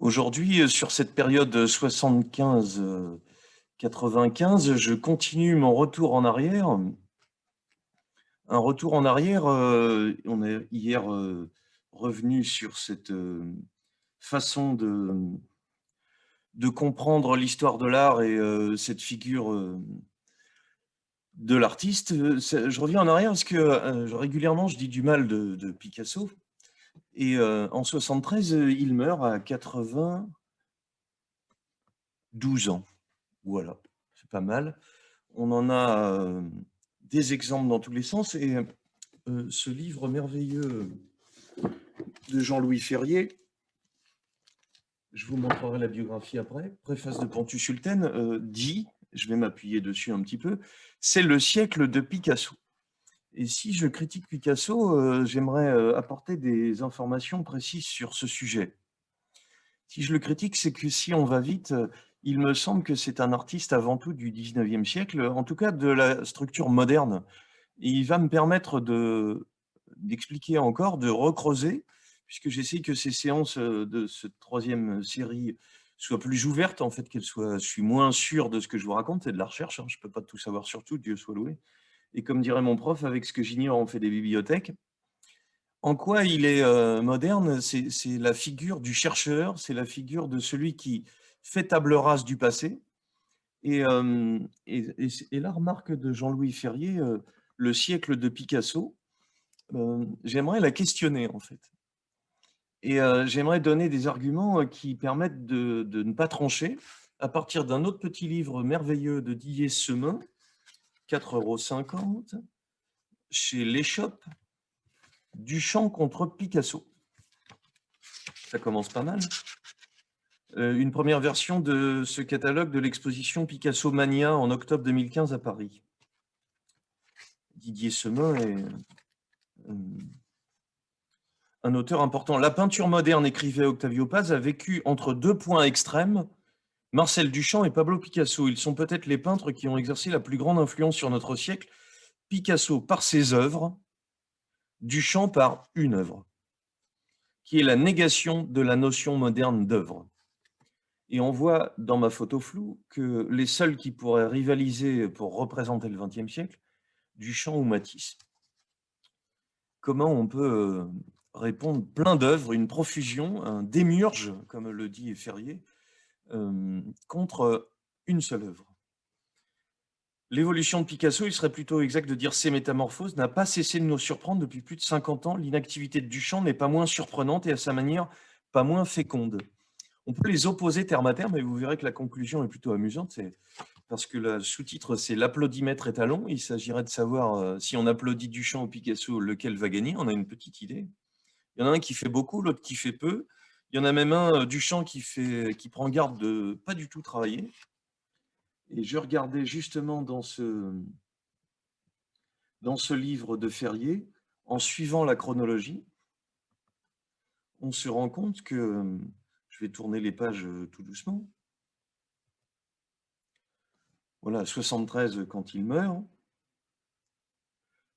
Aujourd'hui, sur cette période 75, 95, je continue mon retour en arrière. Un retour en arrière, on est hier, revenu sur cette, façon de comprendre l'histoire de l'art et cette figure, de l'artiste. C'est je reviens en arrière parce que, régulièrement, je dis du mal de Picasso et en 73, il meurt à 92 ans. Voilà, c'est pas mal. On en a, des exemples dans tous les sens et ce livre merveilleux de Jean-Louis Ferrier, je vous montrerai la biographie après, préface de Pontus Schulten, dit, je vais m'appuyer dessus un petit peu, c'est le siècle de Picasso. Et si je critique Picasso, j'aimerais apporter des informations précises sur ce sujet. Si je le critique, c'est que si on va vite, il me semble que c'est un artiste avant tout du 19e siècle, en tout cas de la structure moderne. Et il va me permettre d'expliquer encore, de recreuser, puisque j'essaie que ces séances, de cette 3e série soient plus ouvertes, en fait, qu'elles soient je suis moins sûr de ce que je vous raconte, c'est de la recherche, hein, je peux pas tout savoir sur tout, Dieu soit loué. Et comme dirait mon prof: «Avec ce que j'ignore, on fait des bibliothèques». En quoi il est, moderne? C'est la figure du chercheur, c'est la figure de celui qui fait table rase du passé et la remarque de Jean-Louis Ferrier, le siècle de Picasso, j'aimerais la questionner, en fait et j'aimerais donner des arguments, qui permettent de ne pas trancher à partir d'un autre petit livre merveilleux de Didier Semin, 4,50 € chez l'Échoppe, Duchamp contre Picasso. Ça commence pas mal. Une première version de ce catalogue de l'exposition Picasso Mania en octobre 2015 à Paris. Didier Semin est un auteur important. La peinture moderne, écrivait Octavio Paz, a vécu entre deux points extrêmes, Marcel Duchamp et Pablo Picasso. Ils sont peut-être les peintres qui ont exercé la plus grande influence sur notre siècle. Picasso par ses œuvres, Duchamp par une œuvre, qui est la négation de la notion moderne d'œuvre. Et on voit dans ma photo floue que les seuls qui pourraient rivaliser pour représenter le XXe siècle, Duchamp ou Matisse. Comment on peut répondre plein d'œuvres, une profusion, un démiurge, comme le dit Ferrier, contre une seule œuvre. L'évolution de Picasso, il serait plutôt exact de dire ses métamorphoses, n'a pas cessé de nous surprendre depuis plus de 50 ans. L'inactivité de Duchamp n'est pas moins surprenante et à sa manière pas moins féconde. On peut les opposer terme à terme et vous verrez que la conclusion est plutôt amusante. C'est parce que le sous-titre, c'est l'applaudimètre étalon. Il s'agirait de savoir si on applaudit Duchamp ou Picasso, lequel va gagner. On a une petite idée. Il y en a un qui fait beaucoup, l'autre qui fait peu. Il y en a même un, Duchamp, qui prend garde de pas du tout travailler. Et je regardais justement dans ce livre de Ferrier, en suivant la chronologie, on se rend compte que, je vais tourner les pages tout doucement. Voilà, 73 quand il meurt.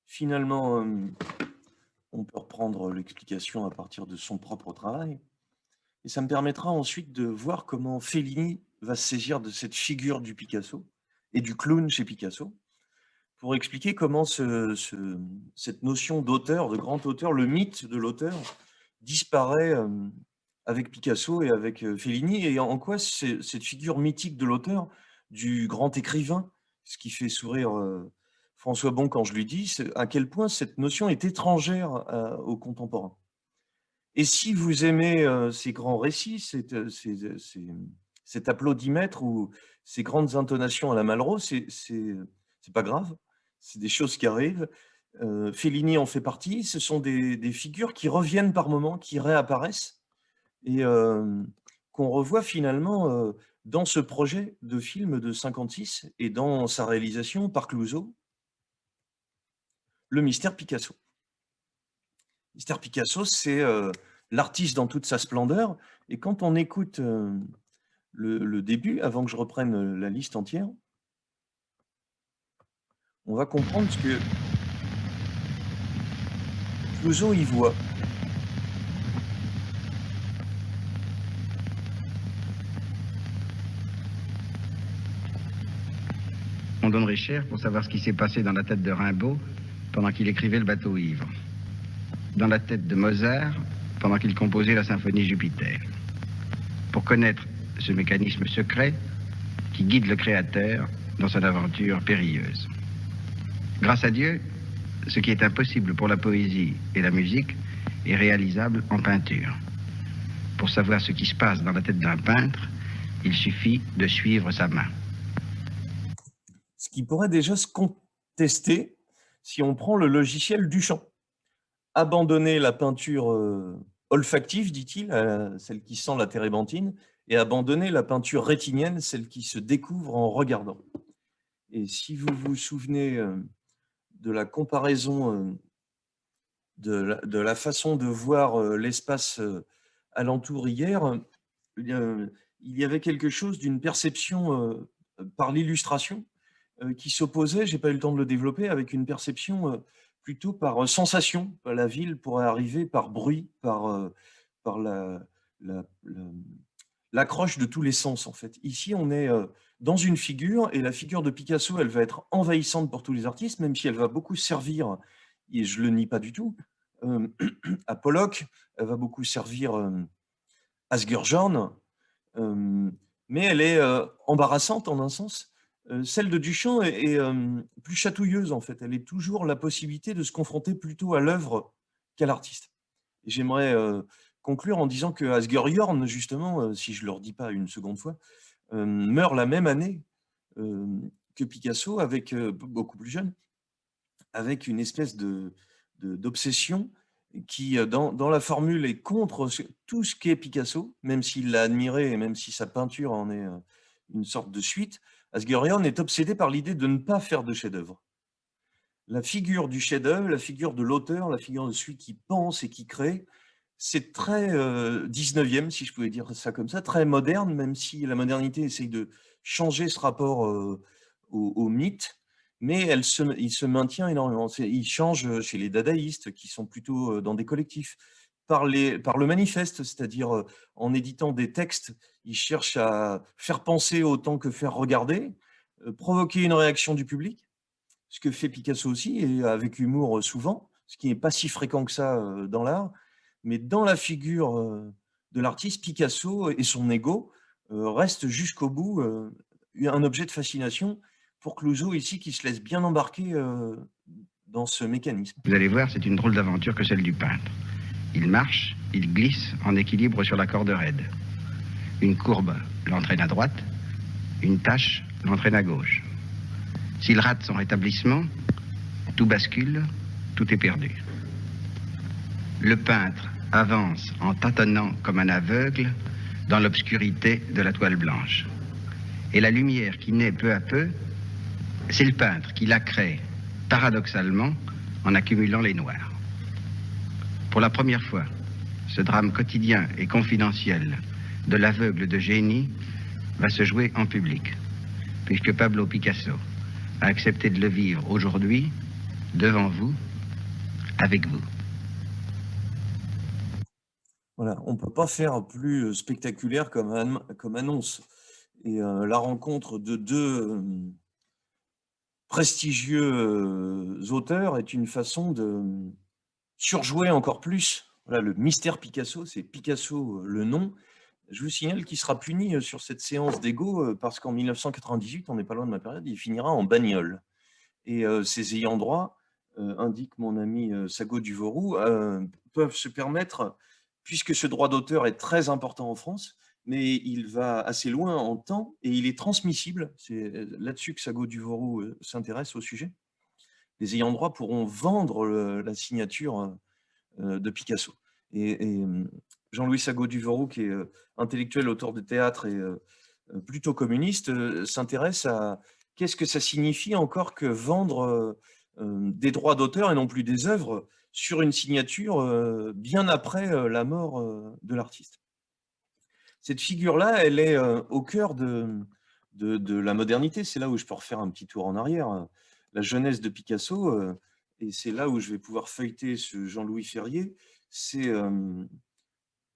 Finalement, on peut reprendre l'explication à partir de son propre travail. Et ça me permettra ensuite de voir comment Fellini va se saisir de cette figure du Picasso et du clown chez Picasso, pour expliquer comment cette notion d'auteur, de grand auteur, le mythe de l'auteur, disparaît avec Picasso et avec Fellini, et en quoi cette figure mythique de l'auteur, du grand écrivain, ce qui fait sourire François Bon quand je lui dis, c'est à quel point cette notion est étrangère aux contemporains. Et si vous aimez ces grands récits, cet applaudimètre ou ces grandes intonations à la Malraux, c'est pas grave, c'est des choses qui arrivent. Fellini en fait partie, ce sont des figures qui reviennent par moments, qui réapparaissent et qu'on revoit finalement dans ce projet de film de 56 et dans sa réalisation par Clouzot, le mystère Picasso. Mystère Picasso, c'est l'artiste dans toute sa splendeur. Et quand on écoute le début, avant que je reprenne la liste entière, on va comprendre ce que Clouzot y voit. qu'on donnerait cher pour savoir ce qui s'est passé dans la tête de Rimbaud pendant qu'il écrivait Le bateau ivre, dans la tête de Mozart pendant qu'il composait la symphonie Jupiter, pour connaître ce mécanisme secret qui guide le créateur dans son aventure périlleuse. Grâce à Dieu, ce qui est impossible pour la poésie et la musique est réalisable en peinture. Pour savoir ce qui se passe dans la tête d'un peintre, il suffit de suivre sa main. Ce qui pourrait déjà se contester si on prend le logiciel Duchamp. Abandonner la peinture olfactive, dit-il, celle qui sent la térébenthine, et abandonner la peinture rétinienne, celle qui se découvre en regardant. Et si vous vous souvenez de la comparaison de la façon de voir l'espace alentour hier, il y avait quelque chose d'une perception par l'illustration qui s'opposait, j'ai pas eu le temps de le développer, avec une perception plutôt par sensation. La ville pourrait arriver par bruit, par l'accroche de tous les sens, en fait. Ici, on est dans une figure, et la figure de Picasso, elle va être envahissante pour tous les artistes, même si elle va beaucoup servir, et je le nie pas du tout, à Pollock, elle va beaucoup servir Asger-Jorn, mais elle est embarrassante en un sens. Celle de Duchamp est plus chatouilleuse, en fait. Elle est toujours la possibilité de se confronter plutôt à l'œuvre qu'à l'artiste. Et j'aimerais conclure en disant que Asger-Jorn, justement, si je ne le redis pas une seconde fois, meurt la même année que Picasso, avec, beaucoup plus jeune, avec une espèce d'obsession qui, dans la formule, est contre tout ce qu'est Picasso, même s'il l'a admiré et même si sa peinture en est une sorte de suite. Asger-Jorn est obsédé par l'idée de ne pas faire de chef-d'œuvre. La figure du chef-d'œuvre, la figure de l'auteur, la figure de celui qui pense et qui crée, c'est très 19e, si je pouvais dire ça comme ça, très moderne, même si la modernité essaye de changer ce rapport au mythe, mais il se maintient énormément. Il change chez les dadaïstes, qui sont plutôt dans des collectifs, par le manifeste, c'est-à-dire en éditant des textes, il cherche à faire penser autant que faire regarder, provoquer une réaction du public, ce que fait Picasso aussi, et avec humour souvent, ce qui n'est pas si fréquent que ça dans l'art. Mais dans la figure de l'artiste, Picasso et son ego restent jusqu'au bout un objet de fascination pour Clouzot ici, qui se laisse bien embarquer dans ce mécanisme. Vous allez voir, c'est une drôle d'aventure que celle du peintre. Il marche, il glisse en équilibre sur la corde raide. Une courbe l'entraîne à droite, une tache l'entraîne à gauche. S'il rate son rétablissement, tout bascule, tout est perdu. Le peintre avance en tâtonnant comme un aveugle dans l'obscurité de la toile blanche. Et la lumière qui naît peu à peu, c'est le peintre qui la crée, paradoxalement, en accumulant les noirs. Pour la première fois, ce drame quotidien et confidentiel de l'aveugle de génie va se jouer en public, puisque Pablo Picasso a accepté de le vivre aujourd'hui, devant vous, avec vous. Voilà, on ne peut pas faire plus spectaculaire comme annonce. Et la rencontre de deux prestigieux auteurs est une façon de surjouer encore plus. Voilà, le mystère Picasso, c'est Picasso le nom. Je vous signale qu'il sera puni sur cette séance d'égo parce qu'en 1998, on n'est pas loin de ma période, il finira en bagnole. Et ses ayants droit, indique mon ami Sago Duvorou, peuvent se permettre, puisque ce droit d'auteur est très important en France, mais il va assez loin en temps et il est transmissible. C'est là-dessus que Sago Duvorou s'intéresse au sujet. Les ayants droit pourront vendre la signature de Picasso. Et Jean-Louis Sago Duvorou, qui est intellectuel, auteur de théâtre et plutôt communiste, s'intéresse à qu'est-ce que ça signifie encore que vendre des droits d'auteur et non plus des œuvres sur une signature bien après la mort de l'artiste. Cette figure-là, elle est au cœur de la modernité. C'est là où je peux refaire un petit tour en arrière. La jeunesse de Picasso, et c'est là où je vais pouvoir feuilleter ce Jean-Louis Ferrier, c'est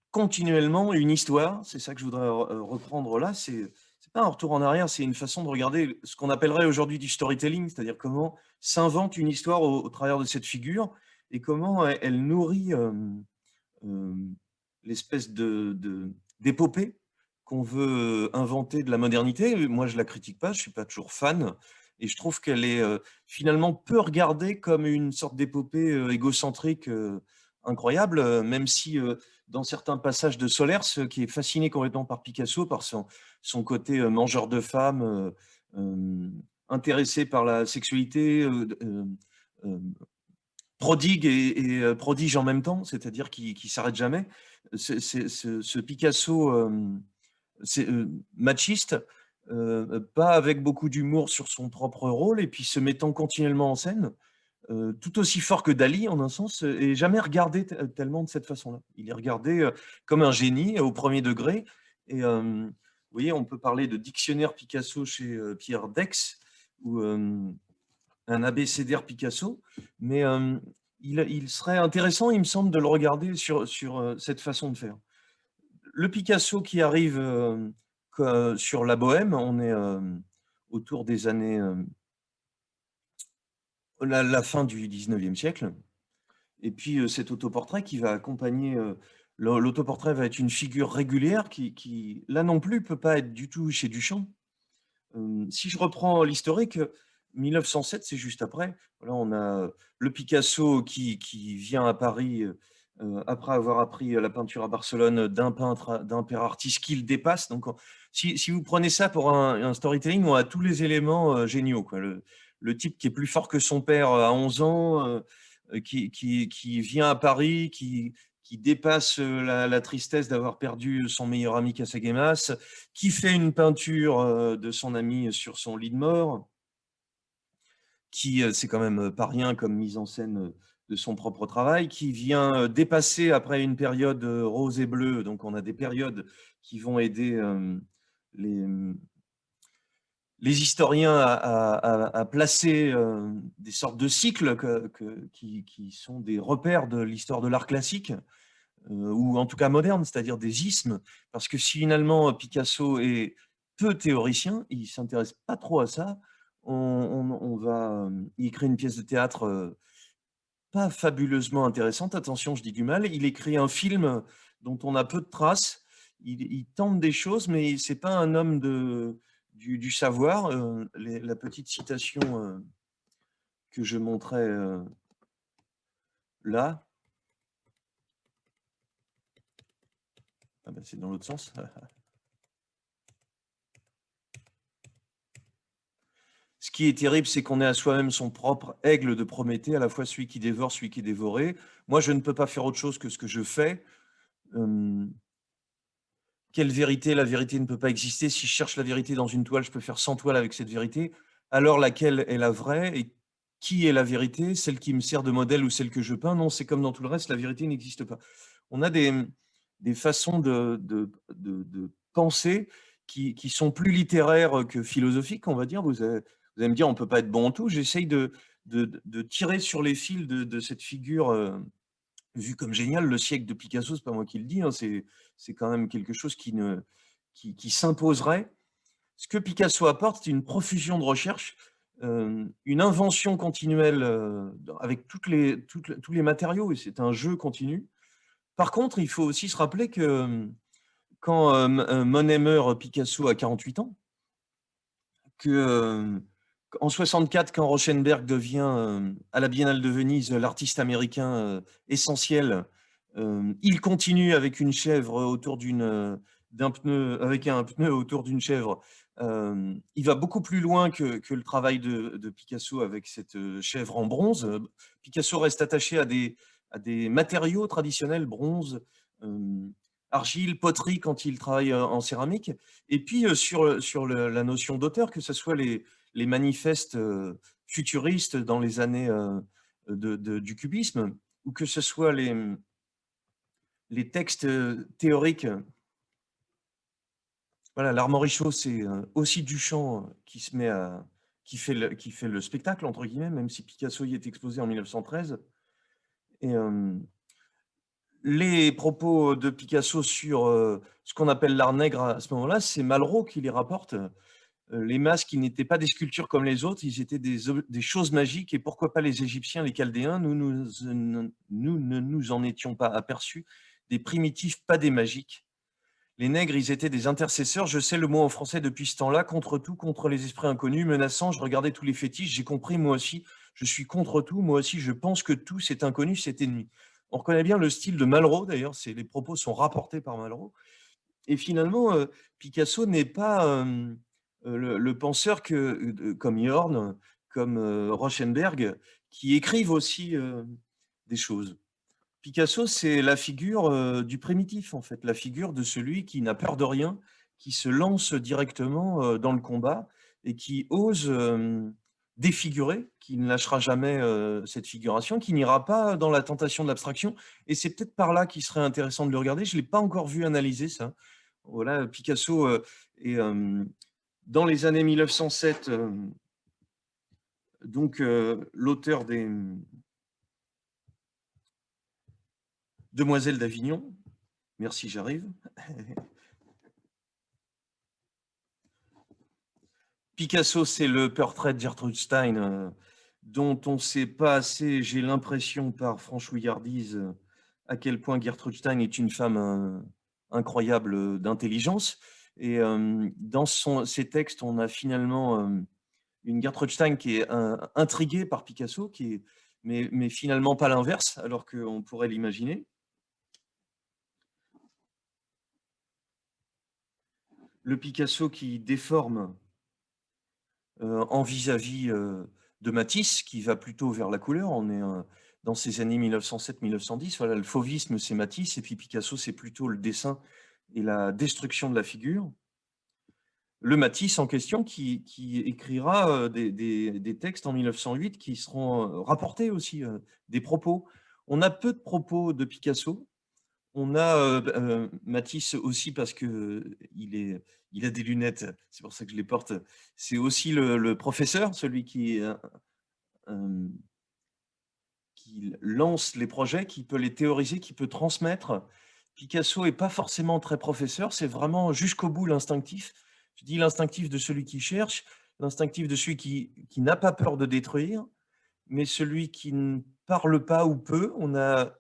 continuellement une histoire. C'est ça que je voudrais reprendre là. C'est pas un retour en arrière, c'est une façon de regarder ce qu'on appellerait aujourd'hui du storytelling, c'est-à-dire comment s'invente une histoire au travers de cette figure et comment elle nourrit, l'espèce d'épopée qu'on veut inventer de la modernité. Moi, je la critique pas, je suis pas toujours fan et je trouve qu'elle est, finalement peu regardée comme une sorte d'épopée, égocentrique, incroyable, même si, dans certains passages de Solers, qui est fasciné complètement par Picasso, par son côté, mangeur de femmes, intéressé par la sexualité, prodigue et prodige en même temps, c'est-à-dire qui s'arrête jamais. Ce Picasso, machiste, pas avec beaucoup d'humour sur son propre rôle et puis se mettant continuellement en scène, tout aussi fort que Dali en un sens, et jamais regardé tellement de cette façon-là. Il est regardé, comme un génie au premier degré et vous voyez, on peut parler de dictionnaire Picasso chez, Pierre Dex ou un abécédaire Picasso, mais il serait intéressant, il me semble, de le regarder sur cette façon de faire. Le Picasso qui arrive sur la Bohème, on est autour des années, la fin du 19e siècle, et puis cet autoportrait qui va accompagner, l'autoportrait va être une figure régulière qui, là non plus, peut pas être du tout chez Duchamp. Si je reprends l'historique, 1907, c'est juste après. Voilà, on a le Picasso qui vient à Paris, après avoir appris la peinture à Barcelone d'un peintre, d'un père artiste qui le dépasse. Donc, si vous prenez ça pour un storytelling, on a tous les éléments géniaux, quoi. Le type qui est plus fort que son père à 11 ans, qui vient à Paris, qui dépasse la tristesse d'avoir perdu son meilleur ami Casagemas, qui fait une peinture de son ami sur son lit de mort, qui, c'est quand même pas rien comme mise en scène de son propre travail, qui vient dépasser après une période rose et bleue. Donc on a des périodes qui vont aider les, les historiens à placer des sortes de cycles qui sont des repères de l'histoire de l'art classique, ou en tout cas moderne, c'est-à-dire des ismes, parce que si finalement Picasso est peu théoricien, il ne s'intéresse pas trop à ça, on va il écrit une pièce de théâtre pas fabuleusement intéressante, attention, je dis du mal, il écrit un film dont on a peu de traces, il tente des choses, mais c'est pas un homme du savoir. La petite citation que je montrais là, ah ben c'est dans l'autre sens. Ce qui est terrible, c'est qu'on est à soi-même son propre aigle de Prométhée, à la fois celui qui dévore, celui qui est dévoré. Moi, je ne peux pas faire autre chose que ce que je fais. Quelle vérité? La vérité ne peut pas exister. Si je cherche la vérité dans une toile, je peux faire 100 toiles avec cette vérité. Alors laquelle est la vraie? Et qui est la vérité? Celle qui me sert de modèle ou celle que je peins? Non, c'est comme dans tout le reste, la vérité n'existe pas. On a des façons de penser qui sont plus littéraires que philosophiques, on va dire. Vous allez me dire, on ne peut pas être bon en tout. J'essaye de tirer sur les fils de cette figure vue comme géniale. Le siècle de Picasso, c'est pas moi qui le dis, hein, c'est quand même quelque chose qui s'imposerait. Ce que Picasso apporte, c'est une profusion de recherches, une invention continuelle avec tous les matériaux, et c'est un jeu continu. Par contre, il faut aussi se rappeler que quand Monet meurt, Picasso a 48 ans, que en 64, quand Rauschenberg devient à la Biennale de Venise l'artiste américain essentiel, il continue avec une chèvre autour d'un pneu, avec un pneu autour d'une chèvre. Il va beaucoup plus loin que le travail de Picasso avec cette chèvre en bronze. Picasso reste attaché à des matériaux traditionnels, bronze, euh, argile, poterie quand il travaille en céramique. Et puis sur la notion d'auteur, que ce soit les manifestes futuristes dans les années du cubisme, ou que ce soit les textes théoriques. Voilà, l'Armorichaud, c'est aussi Duchamp qui fait le spectacle, entre guillemets, même si Picasso y est exposé en 1913. Et Les propos de Picasso sur ce qu'on appelle l'art nègre à ce moment-là, c'est Malraux qui les rapporte. Les masques, ils n'étaient pas des sculptures comme les autres, ils étaient des choses magiques, et pourquoi pas les Égyptiens, les Chaldéens, nous ne nous en étions pas aperçus, des primitifs, pas des magiques. Les nègres, ils étaient des intercesseurs, je sais le mot en français depuis ce temps-là, contre tout, contre les esprits inconnus, menaçants, je regardais tous les fétiches, j'ai compris, moi aussi, je suis contre tout, moi aussi, je pense que tout, c'est inconnu, c'est ennemi. On reconnaît bien le style de Malraux, d'ailleurs, les propos sont rapportés par Malraux. Et finalement, Picasso n'est pas le penseur comme Yorn, comme Rauschenberg, qui écrivent aussi des choses. Picasso, c'est la figure du primitif, en fait, la figure de celui qui n'a peur de rien, qui se lance directement dans le combat et qui ose défigurer, qui ne lâchera jamais cette figuration, qui n'ira pas dans la tentation de l'abstraction. Et c'est peut-être par là qu'il serait intéressant de le regarder. Je ne l'ai pas encore vu analyser ça. Voilà, Picasso est dans les années 1907, donc l'auteur des Demoiselles d'Avignon. Merci, j'arrive. Picasso, c'est le portrait de Gertrude Stein, dont on ne sait pas assez, j'ai l'impression, par franchouillardise, à quel point Gertrude Stein est une femme incroyable d'intelligence. Et dans ses textes, on a finalement une Gertrude Stein qui est intriguée par Picasso, mais finalement pas l'inverse, alors qu'on pourrait l'imaginer. Le Picasso qui déforme en vis-à-vis de Matisse, qui va plutôt vers la couleur. On est dans ces années 1907-1910. Voilà, le fauvisme, c'est Matisse, et puis Picasso, c'est plutôt le dessin et la destruction de la figure. Le Matisse en question qui écrira des textes en 1908 qui seront rapportés aussi, des propos. On a peu de propos de Picasso. On a Matisse aussi parce qu'il a des lunettes, c'est pour ça que je les porte. C'est aussi le professeur, celui qui lance les projets, qui peut les théoriser, qui peut transmettre. Picasso n'est pas forcément très professeur, c'est vraiment jusqu'au bout l'instinctif. Je dis l'instinctif de celui qui cherche, l'instinctif de celui qui n'a pas peur de détruire, mais celui qui ne parle pas ou peu. On a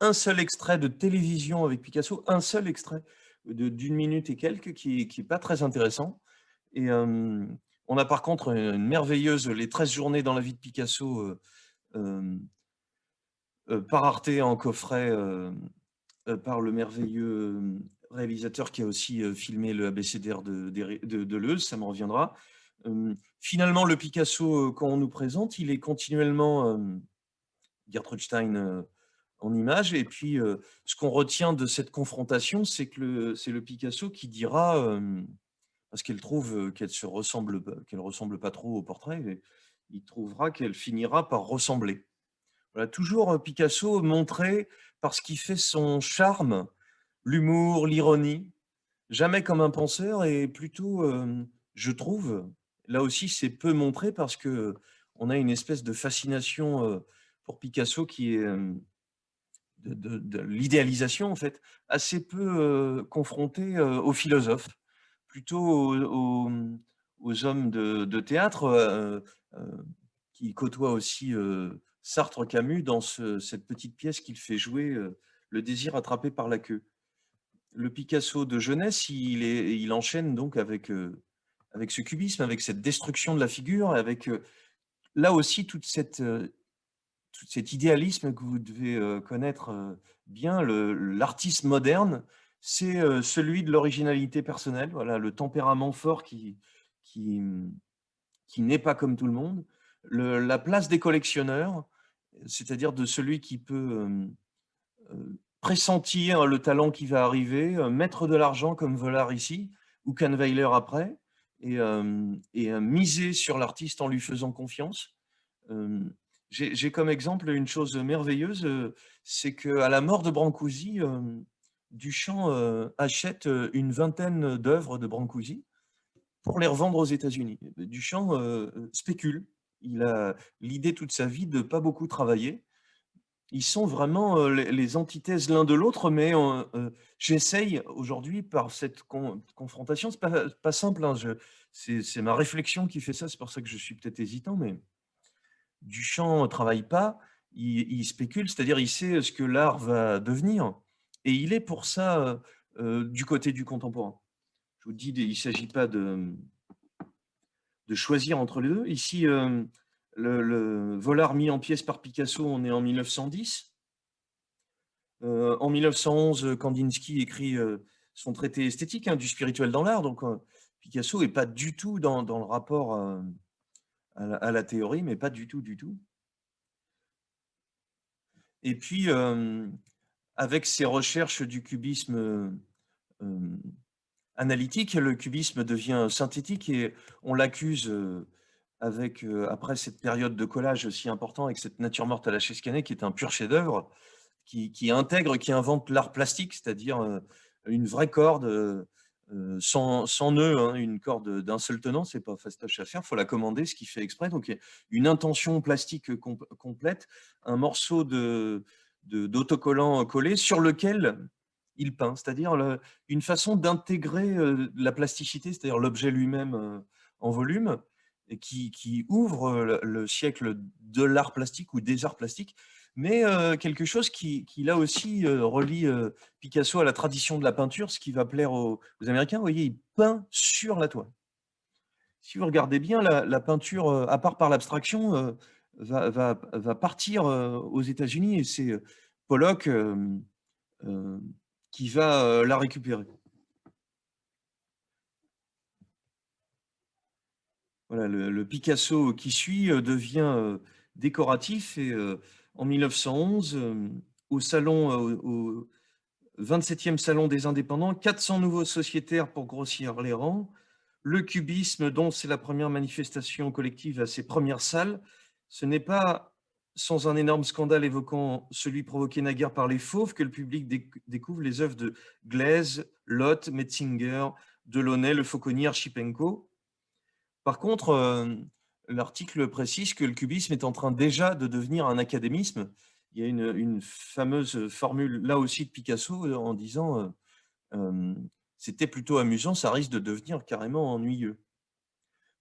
un seul extrait de télévision avec Picasso, un seul extrait d'une minute et quelques qui est pas très intéressant. Et on a par contre une merveilleuse, les 13 journées dans la vie de Picasso, par Arte en coffret, par le merveilleux réalisateur qui a aussi filmé le abécédaire de Deleuze, ça me reviendra. Finalement, le Picasso qu'on nous présente, il est continuellement Gertrude Stein en image. Et puis, ce qu'on retient de cette confrontation, c'est que c'est le Picasso qui dira, parce qu'elle trouve qu'elle ressemble pas trop au portrait, et il trouvera qu'elle finira par ressembler. Voilà, toujours Picasso montré par ce qui fait son charme, l'humour, l'ironie, jamais comme un penseur, et plutôt, je trouve, là aussi c'est peu montré parce que on a une espèce de fascination pour Picasso qui est de l'idéalisation en fait, assez peu confrontée aux philosophes, plutôt aux hommes de théâtre qui côtoient aussi Sartre, Camus dans cette petite pièce qu'il fait jouer, Le désir attrapé par la queue. Le Picasso de jeunesse, il enchaîne donc avec ce cubisme, avec cette destruction de la figure, avec là aussi tout cet idéalisme que vous devez connaître bien. L'artiste moderne, c'est celui de l'originalité personnelle, voilà, le tempérament fort qui, qui n'est pas comme tout le monde, la place des collectionneurs, c'est-à-dire de celui qui peut pressentir le talent qui va arriver, mettre de l'argent comme Vollard ici, ou Kahnweiler après, et miser sur l'artiste en lui faisant confiance. J'ai comme exemple une chose merveilleuse, c'est qu'à la mort de Brancusi, Duchamp achète une vingtaine d'œuvres de Brancusi pour les revendre aux États-Unis. Duchamp spécule. Il a l'idée toute sa vie de pas beaucoup travailler. Ils sont vraiment, les antithèses l'un de l'autre, mais j'essaye aujourd'hui par cette confrontation, c'est pas simple, hein, c'est ma réflexion qui fait ça, c'est pour ça que je suis peut-être hésitant, mais Duchamp travaille pas, il spécule, c'est-à-dire il sait ce que l'art va devenir et il est pour ça, du côté du contemporain. Je vous dis, il ne s'agit pas de choisir entre les 2. Ici, le Volard mis en pièces par Picasso, on est en 1910. En 1911, Kandinsky écrit son traité esthétique, hein, du spirituel dans l'art. Donc, Picasso n'est pas du tout dans le rapport à la théorie, mais pas du tout, du tout. Et puis, avec ses recherches du cubisme analytique, le cubisme devient synthétique et on l'accuse avec, après cette période de collage si important, avec cette nature morte à la Chescanet, qui est un pur chef-d'œuvre, qui intègre, qui invente l'art plastique, c'est-à-dire une vraie corde sans nœud, hein, une corde d'un seul tenant, c'est pas fastoche à faire, il faut la commander, ce qui fait exprès. Donc, il y a une intention plastique complète, un morceau d'autocollant collé sur lequel il peint, c'est-à-dire une façon d'intégrer la plasticité, c'est-à-dire l'objet lui-même en volume, et qui ouvre le siècle de l'art plastique ou des arts plastiques, mais quelque chose qui là aussi relie Picasso à la tradition de la peinture, ce qui va plaire aux Américains. Vous voyez, il peint sur la toile. Si vous regardez bien, la peinture, à part par l'abstraction, va partir aux États-Unis, et c'est Pollock qui va la récupérer. Voilà, le Picasso qui suit devient décoratif, et en 1911, au salon, au 27e salon des indépendants, 400 nouveaux sociétaires pour grossir les rangs. Le cubisme, dont c'est la première manifestation collective à ses premières salles, ce n'est pas sans un énorme scandale évoquant celui provoqué naguère par les fauves que le public découvre les œuvres de Glaise, Lotte, Metzinger, Delaunay, Le Fauconnier, Archipenko. Par contre, l'article précise que le cubisme est en train déjà de devenir un académisme. Il y a une fameuse formule là aussi de Picasso en disant c'était plutôt amusant, ça risque de devenir carrément ennuyeux.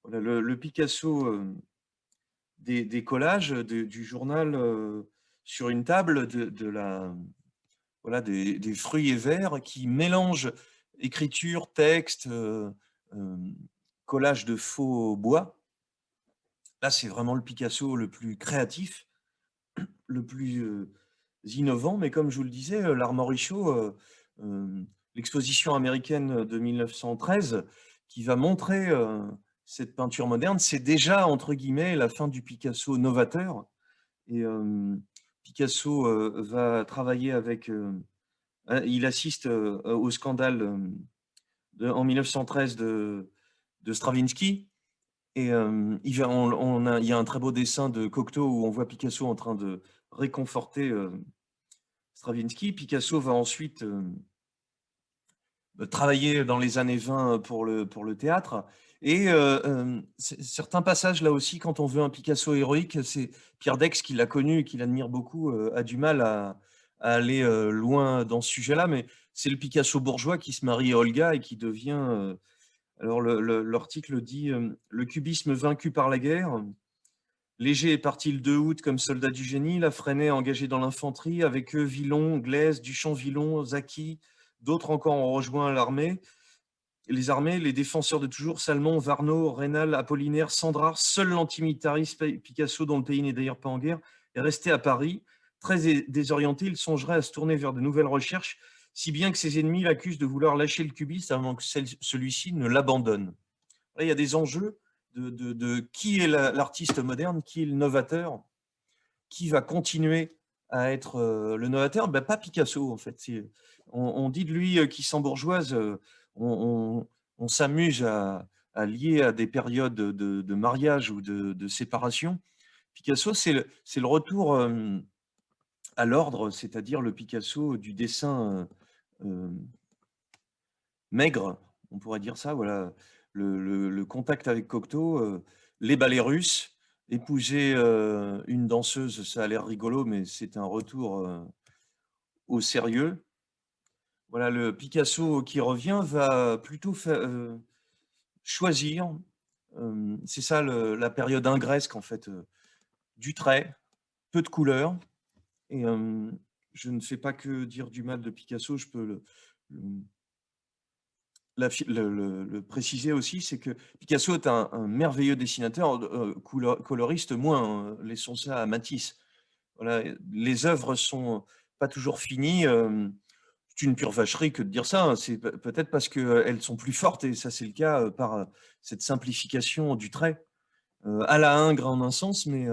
Voilà, le Picasso des collages, du journal sur une table, voilà, des fruits et vers qui mélangent écriture, texte, collage de faux bois. Là, c'est vraiment le Picasso le plus créatif, le plus innovant. Mais comme je vous le disais, l'Armorichaud, l'exposition américaine de 1913, qui va montrer cette peinture moderne, c'est déjà, entre guillemets, la fin du Picasso novateur. Et Picasso va travailler avec... il assiste au scandale en 1913 de Stravinsky. Et il y a un très beau dessin de Cocteau où on voit Picasso en train de réconforter Stravinsky. Picasso va ensuite travailler dans les années 20 pour le théâtre. Et certains passages, là aussi, quand on veut un Picasso héroïque, c'est Pierre Daix, qui l'a connu et qui l'admire beaucoup, a du mal à aller loin dans ce sujet-là. Mais c'est le Picasso bourgeois qui se marie à Olga et qui devient... alors, l'article dit le cubisme vaincu par la guerre. Léger est parti le 2 août comme soldat du génie, Lafresnais engagé dans l'infanterie, avec eux Villon, Glaise, Duchamp-Villon, Zaki, d'autres encore ont rejoint l'armée. Les armées, les défenseurs de toujours, Salmon, Varnaud, Rénal, Apollinaire, Sandrard, seul l'antimilitariste Picasso, dont le pays n'est d'ailleurs pas en guerre, est resté à Paris. Très désorienté, il songerait à se tourner vers de nouvelles recherches, si bien que ses ennemis l'accusent de vouloir lâcher le cubiste avant que celui-ci ne l'abandonne. Là, il y a des enjeux de qui est l'artiste moderne, qui est le novateur, qui va continuer à être le novateur. Ben, pas Picasso, en fait. On dit de lui qui s'embourgeoise, on s'amuse à lier à des périodes de mariage ou de séparation. Picasso, c'est le retour à l'ordre, c'est-à-dire le Picasso du dessin maigre, on pourrait dire ça, voilà, le contact avec Cocteau, les ballets russes, épouser une danseuse, ça a l'air rigolo, mais c'est un retour au sérieux. Voilà, le Picasso qui revient va plutôt choisir, c'est ça la période ingresque en fait, du trait, peu de couleurs. Et je ne fais pas que dire du mal de Picasso, je peux le le préciser aussi, c'est que Picasso est un merveilleux dessinateur, coloriste moins, hein, laissons ça à Matisse. Voilà, les œuvres sont pas toujours finies, c'est une pure vacherie que de dire ça, hein. C'est peut-être parce qu'elles sont plus fortes et ça c'est le cas, par, cette simplification du trait, à la Ingres en un sens, mais,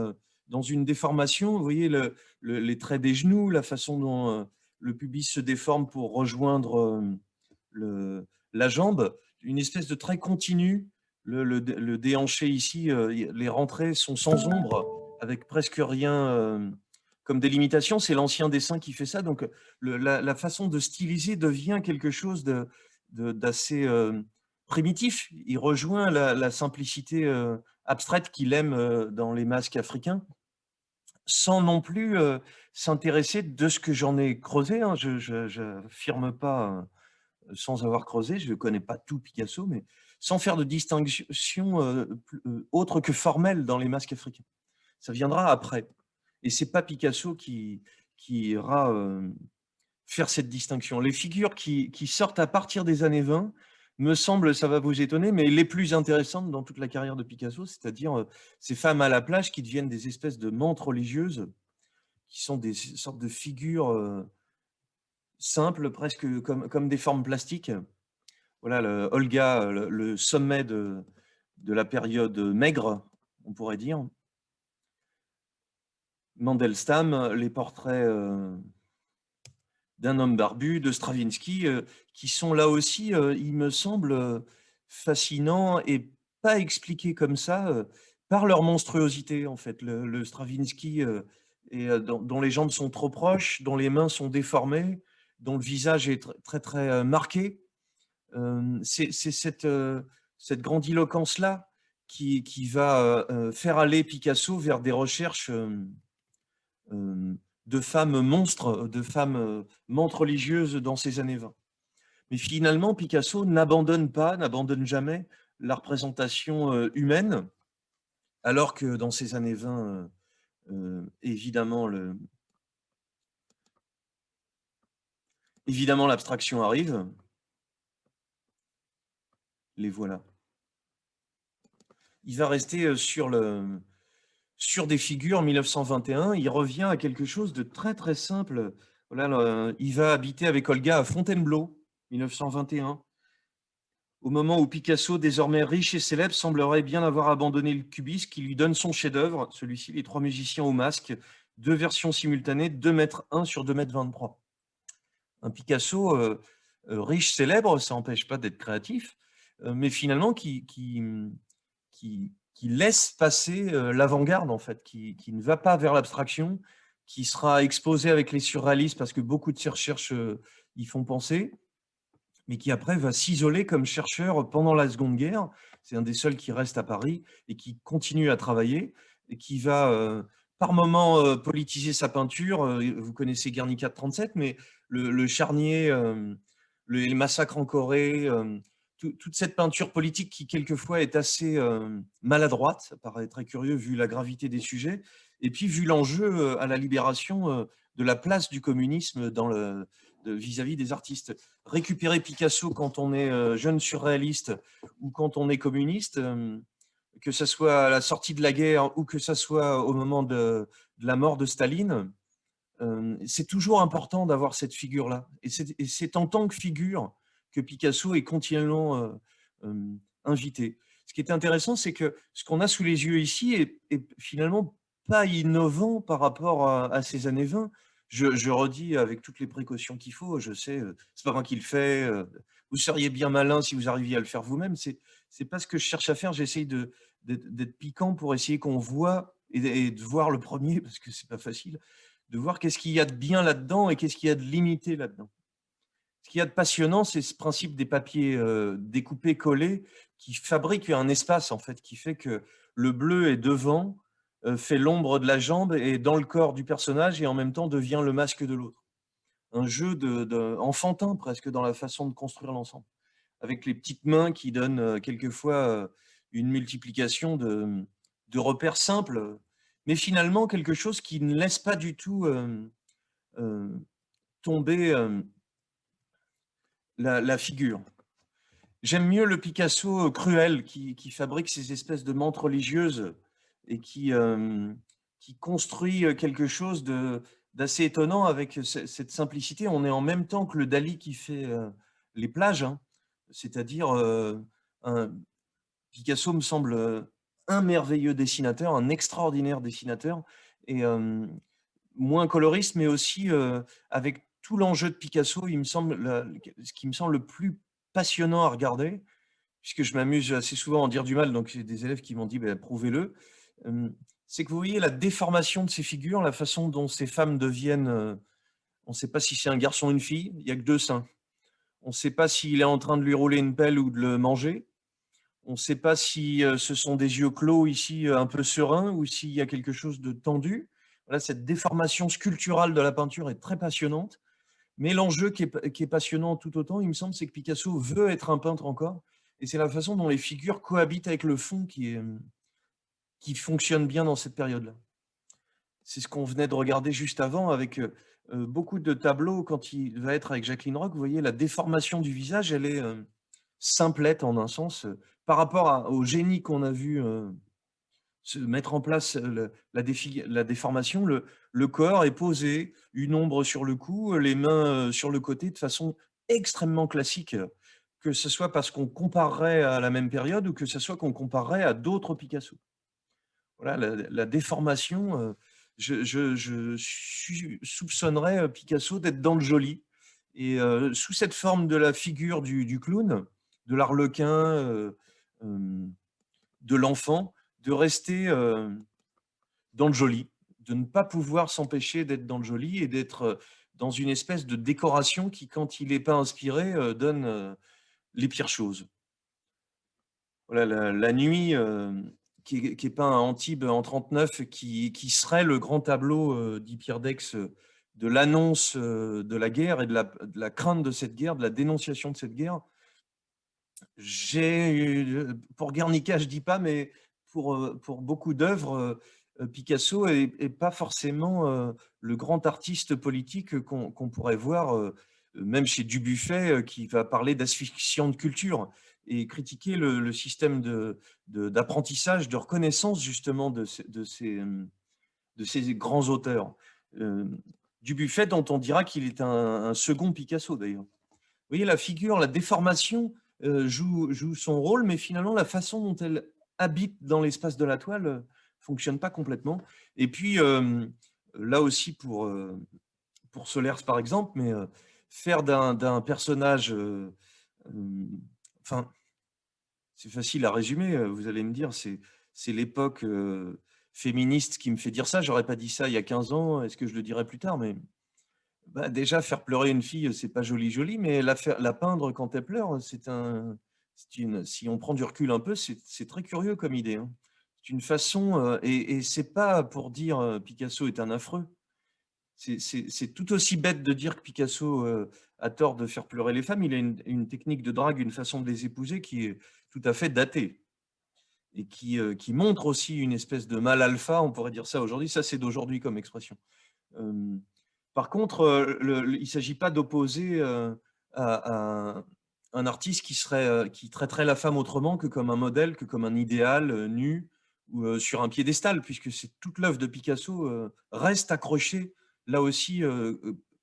dans une déformation. Vous voyez les traits des genoux, la façon dont, le pubis se déforme pour rejoindre, le la jambe, une espèce de trait continu. Le déhanché ici, les rentrées sont sans ombre, avec presque rien, comme délimitation. C'est l'ancien dessin qui fait ça, donc la façon de styliser devient quelque chose d'assez, primitif. Il rejoint la simplicité, abstraite qu'il aime, dans les masques africains, sans non plus, s'intéresser, de ce que j'en ai creusé, hein. Je n'affirme pas, sans avoir creusé, je ne connais pas tout Picasso, mais sans faire de distinction, autre que formelle dans les masques africains. Ça viendra après, et c'est pas Picasso qui ira, faire cette distinction. Les figures qui sortent à partir des années 20 me semblent, ça va vous étonner, mais les plus intéressantes dans toute la carrière de Picasso, c'est-à-dire, ces femmes à la plage qui deviennent des espèces de mantes religieuses, qui sont des sortes de figures, simples, presque comme des formes plastiques. Voilà, Olga, le sommet de la période maigre, on pourrait dire. Mandelstam, les portraits d'un homme barbu, de Stravinsky, qui sont là aussi, il me semble, fascinants et pas expliqués comme ça, par leur monstruosité, en fait. Le Stravinsky, dont les jambes sont trop proches, dont les mains sont déformées, dont le visage est très, très, marqué. C'est cette grandiloquence-là qui va, faire aller Picasso vers des recherches, de femmes monstres, de femmes, mantes religieuses dans ces années 20. Mais finalement, Picasso n'abandonne jamais la représentation, humaine, alors que dans ces années 20, évidemment l'abstraction arrive. Les voilà. Il va rester, sur des figures. En 1921, il revient à quelque chose de très, très simple. Voilà, il va habiter avec Olga à Fontainebleau, 1921, au moment où Picasso, désormais riche et célèbre, semblerait bien avoir abandonné le cubisme, qui lui donne son chef-d'œuvre, celui-ci, Les Trois musiciens au masque, 2 versions simultanées, 2,1 m sur 2,23 m. Un Picasso, riche, célèbre, ça n'empêche pas d'être créatif, mais finalement qui laisse passer, l'avant-garde, en fait, qui ne va pas vers l'abstraction, qui sera exposé avec les surréalistes parce que beaucoup de ses recherches, y font penser, mais qui après va s'isoler comme chercheur pendant la Seconde Guerre. C'est un des seuls qui reste à Paris et qui continue à travailler et qui va, par moments, politiser sa peinture. Vous connaissez Guernica de 37, mais le charnier, les massacres en Corée, toute cette peinture politique qui quelquefois est assez, maladroite, ça paraît très curieux vu la gravité des sujets, et puis vu l'enjeu, à la libération, de la place du communisme vis-à-vis des artistes. Récupérer Picasso quand on est, jeune surréaliste ou quand on est communiste, que ça soit à la sortie de la guerre ou que ça soit au moment de la mort de Staline, c'est toujours important d'avoir cette figure-là. Et c'est en tant que figure que Picasso est continuellement, invité. Ce qui est intéressant, c'est que ce qu'on a sous les yeux ici est finalement pas innovant par rapport à ces années 20. Je redis avec toutes les précautions qu'il faut, je sais, c'est pas moi qui le fais, vous seriez bien malin si vous arriviez à le faire vous-même. C'est pas ce que je cherche à faire, j'essaye d'être piquant pour essayer qu'on voit et de voir le premier, parce que c'est pas facile, de voir qu'est-ce qu'il y a de bien là-dedans et qu'est-ce qu'il y a de limité là-dedans. Ce qu'il y a de passionnant, c'est ce principe des papiers, découpés, collés, qui fabrique un espace, en fait, qui fait que le bleu est devant, fait l'ombre de la jambe et dans le corps du personnage et en même temps devient le masque de l'autre. Un jeu enfantin presque dans la façon de construire l'ensemble, avec les petites mains qui donnent quelquefois une multiplication de repères simples, mais finalement quelque chose qui ne laisse pas du tout euh, tomber la figure. J'aime mieux le Picasso cruel qui fabrique ces espèces de mantes religieuses et qui construit quelque chose d'assez étonnant avec cette simplicité. On est en même temps que le Dali qui fait les plages, hein. C'est-à-dire Picasso me semble un merveilleux dessinateur, un extraordinaire dessinateur, et moins coloriste, mais aussi avec tout l'enjeu de Picasso, il me semble, ce qui me semble le plus passionnant à regarder, puisque je m'amuse assez souvent à en dire du mal, donc j'ai des élèves qui m'ont dit bah, prouvez-le. C'est que vous voyez la déformation de ces figures, la façon dont ces femmes deviennent. On ne sait pas si c'est un garçon ou une fille, il n'y a que deux seins. On ne sait pas s'il est en train de lui rouler une pelle ou de le manger. On ne sait pas si ce sont des yeux clos ici, un peu sereins, ou s'il y a quelque chose de tendu. Voilà, cette déformation sculpturale de la peinture est très passionnante. Mais l'enjeu qui est passionnant tout autant, il me semble, c'est que Picasso veut être un peintre encore. Et c'est la façon dont les figures cohabitent avec le fond qui fonctionne bien dans cette période-là. C'est ce qu'on venait de regarder juste avant avec beaucoup de tableaux. Quand il va être avec Jacqueline Roch, vous voyez, la déformation du visage, elle est simplette en un sens. Par rapport au génie qu'on a vu se mettre en place la déformation, le corps est posé, une ombre sur le cou, les mains sur le côté, de façon extrêmement classique, que ce soit parce qu'on comparerait à la même période ou que ce soit qu'on comparerait à d'autres Picasso. Voilà, la déformation, soupçonnerais Picasso d'être dans le joli. Et sous cette forme de la figure du clown, de l'arlequin, de l'enfant, de rester dans le joli, de ne pas pouvoir s'empêcher d'être dans le joli et d'être dans une espèce de décoration qui, quand il n'est pas inspiré, donne les pires choses. Voilà, la nuit qui est peint à Antibes en 39, qui serait le grand tableau, dit Pierre Dex, de l'annonce de la guerre et de la crainte de cette guerre, de la dénonciation de cette guerre. Pour Guernica, je dis pas, mais pour beaucoup d'œuvres, Picasso est pas forcément le grand artiste politique qu'on pourrait voir, même chez Dubuffet, qui va parler d'asphyxiant de culture et critiquer le système d'apprentissage, de reconnaissance justement de ces grands auteurs. Dubuffet, dont on dira qu'il est un second Picasso d'ailleurs. Vous voyez, la figure, la déformation joue son rôle, mais finalement, la façon dont elle habite dans l'espace de la toile fonctionne pas complètement. Et puis, là aussi, pour Solers, par exemple, mais faire d'un personnage... enfin, c'est facile à résumer, vous allez me dire, c'est l'époque féministe qui me fait dire ça. J'aurais pas dit ça il y a 15 ans, est-ce que je le dirais plus tard, mais... Bah, déjà, faire pleurer une fille, c'est pas joli, mais la peindre quand elle pleure, si on prend du recul un peu, c'est très curieux comme idée, hein. C'est une façon, et c'est pas pour dire Picasso est un affreux. C'est tout aussi bête de dire que Picasso a tort de faire pleurer les femmes. Il a une technique de drague, une façon de les épouser qui est tout à fait datée et qui montre aussi une espèce de mâle alpha, on pourrait dire ça aujourd'hui. Ça, c'est d'aujourd'hui comme expression. Par contre, il ne s'agit pas d'opposer à un artiste qui traiterait la femme autrement que comme un modèle, que comme un idéal nu ou sur un piédestal, puisque c'est toute l'œuvre de Picasso reste accrochée, là aussi,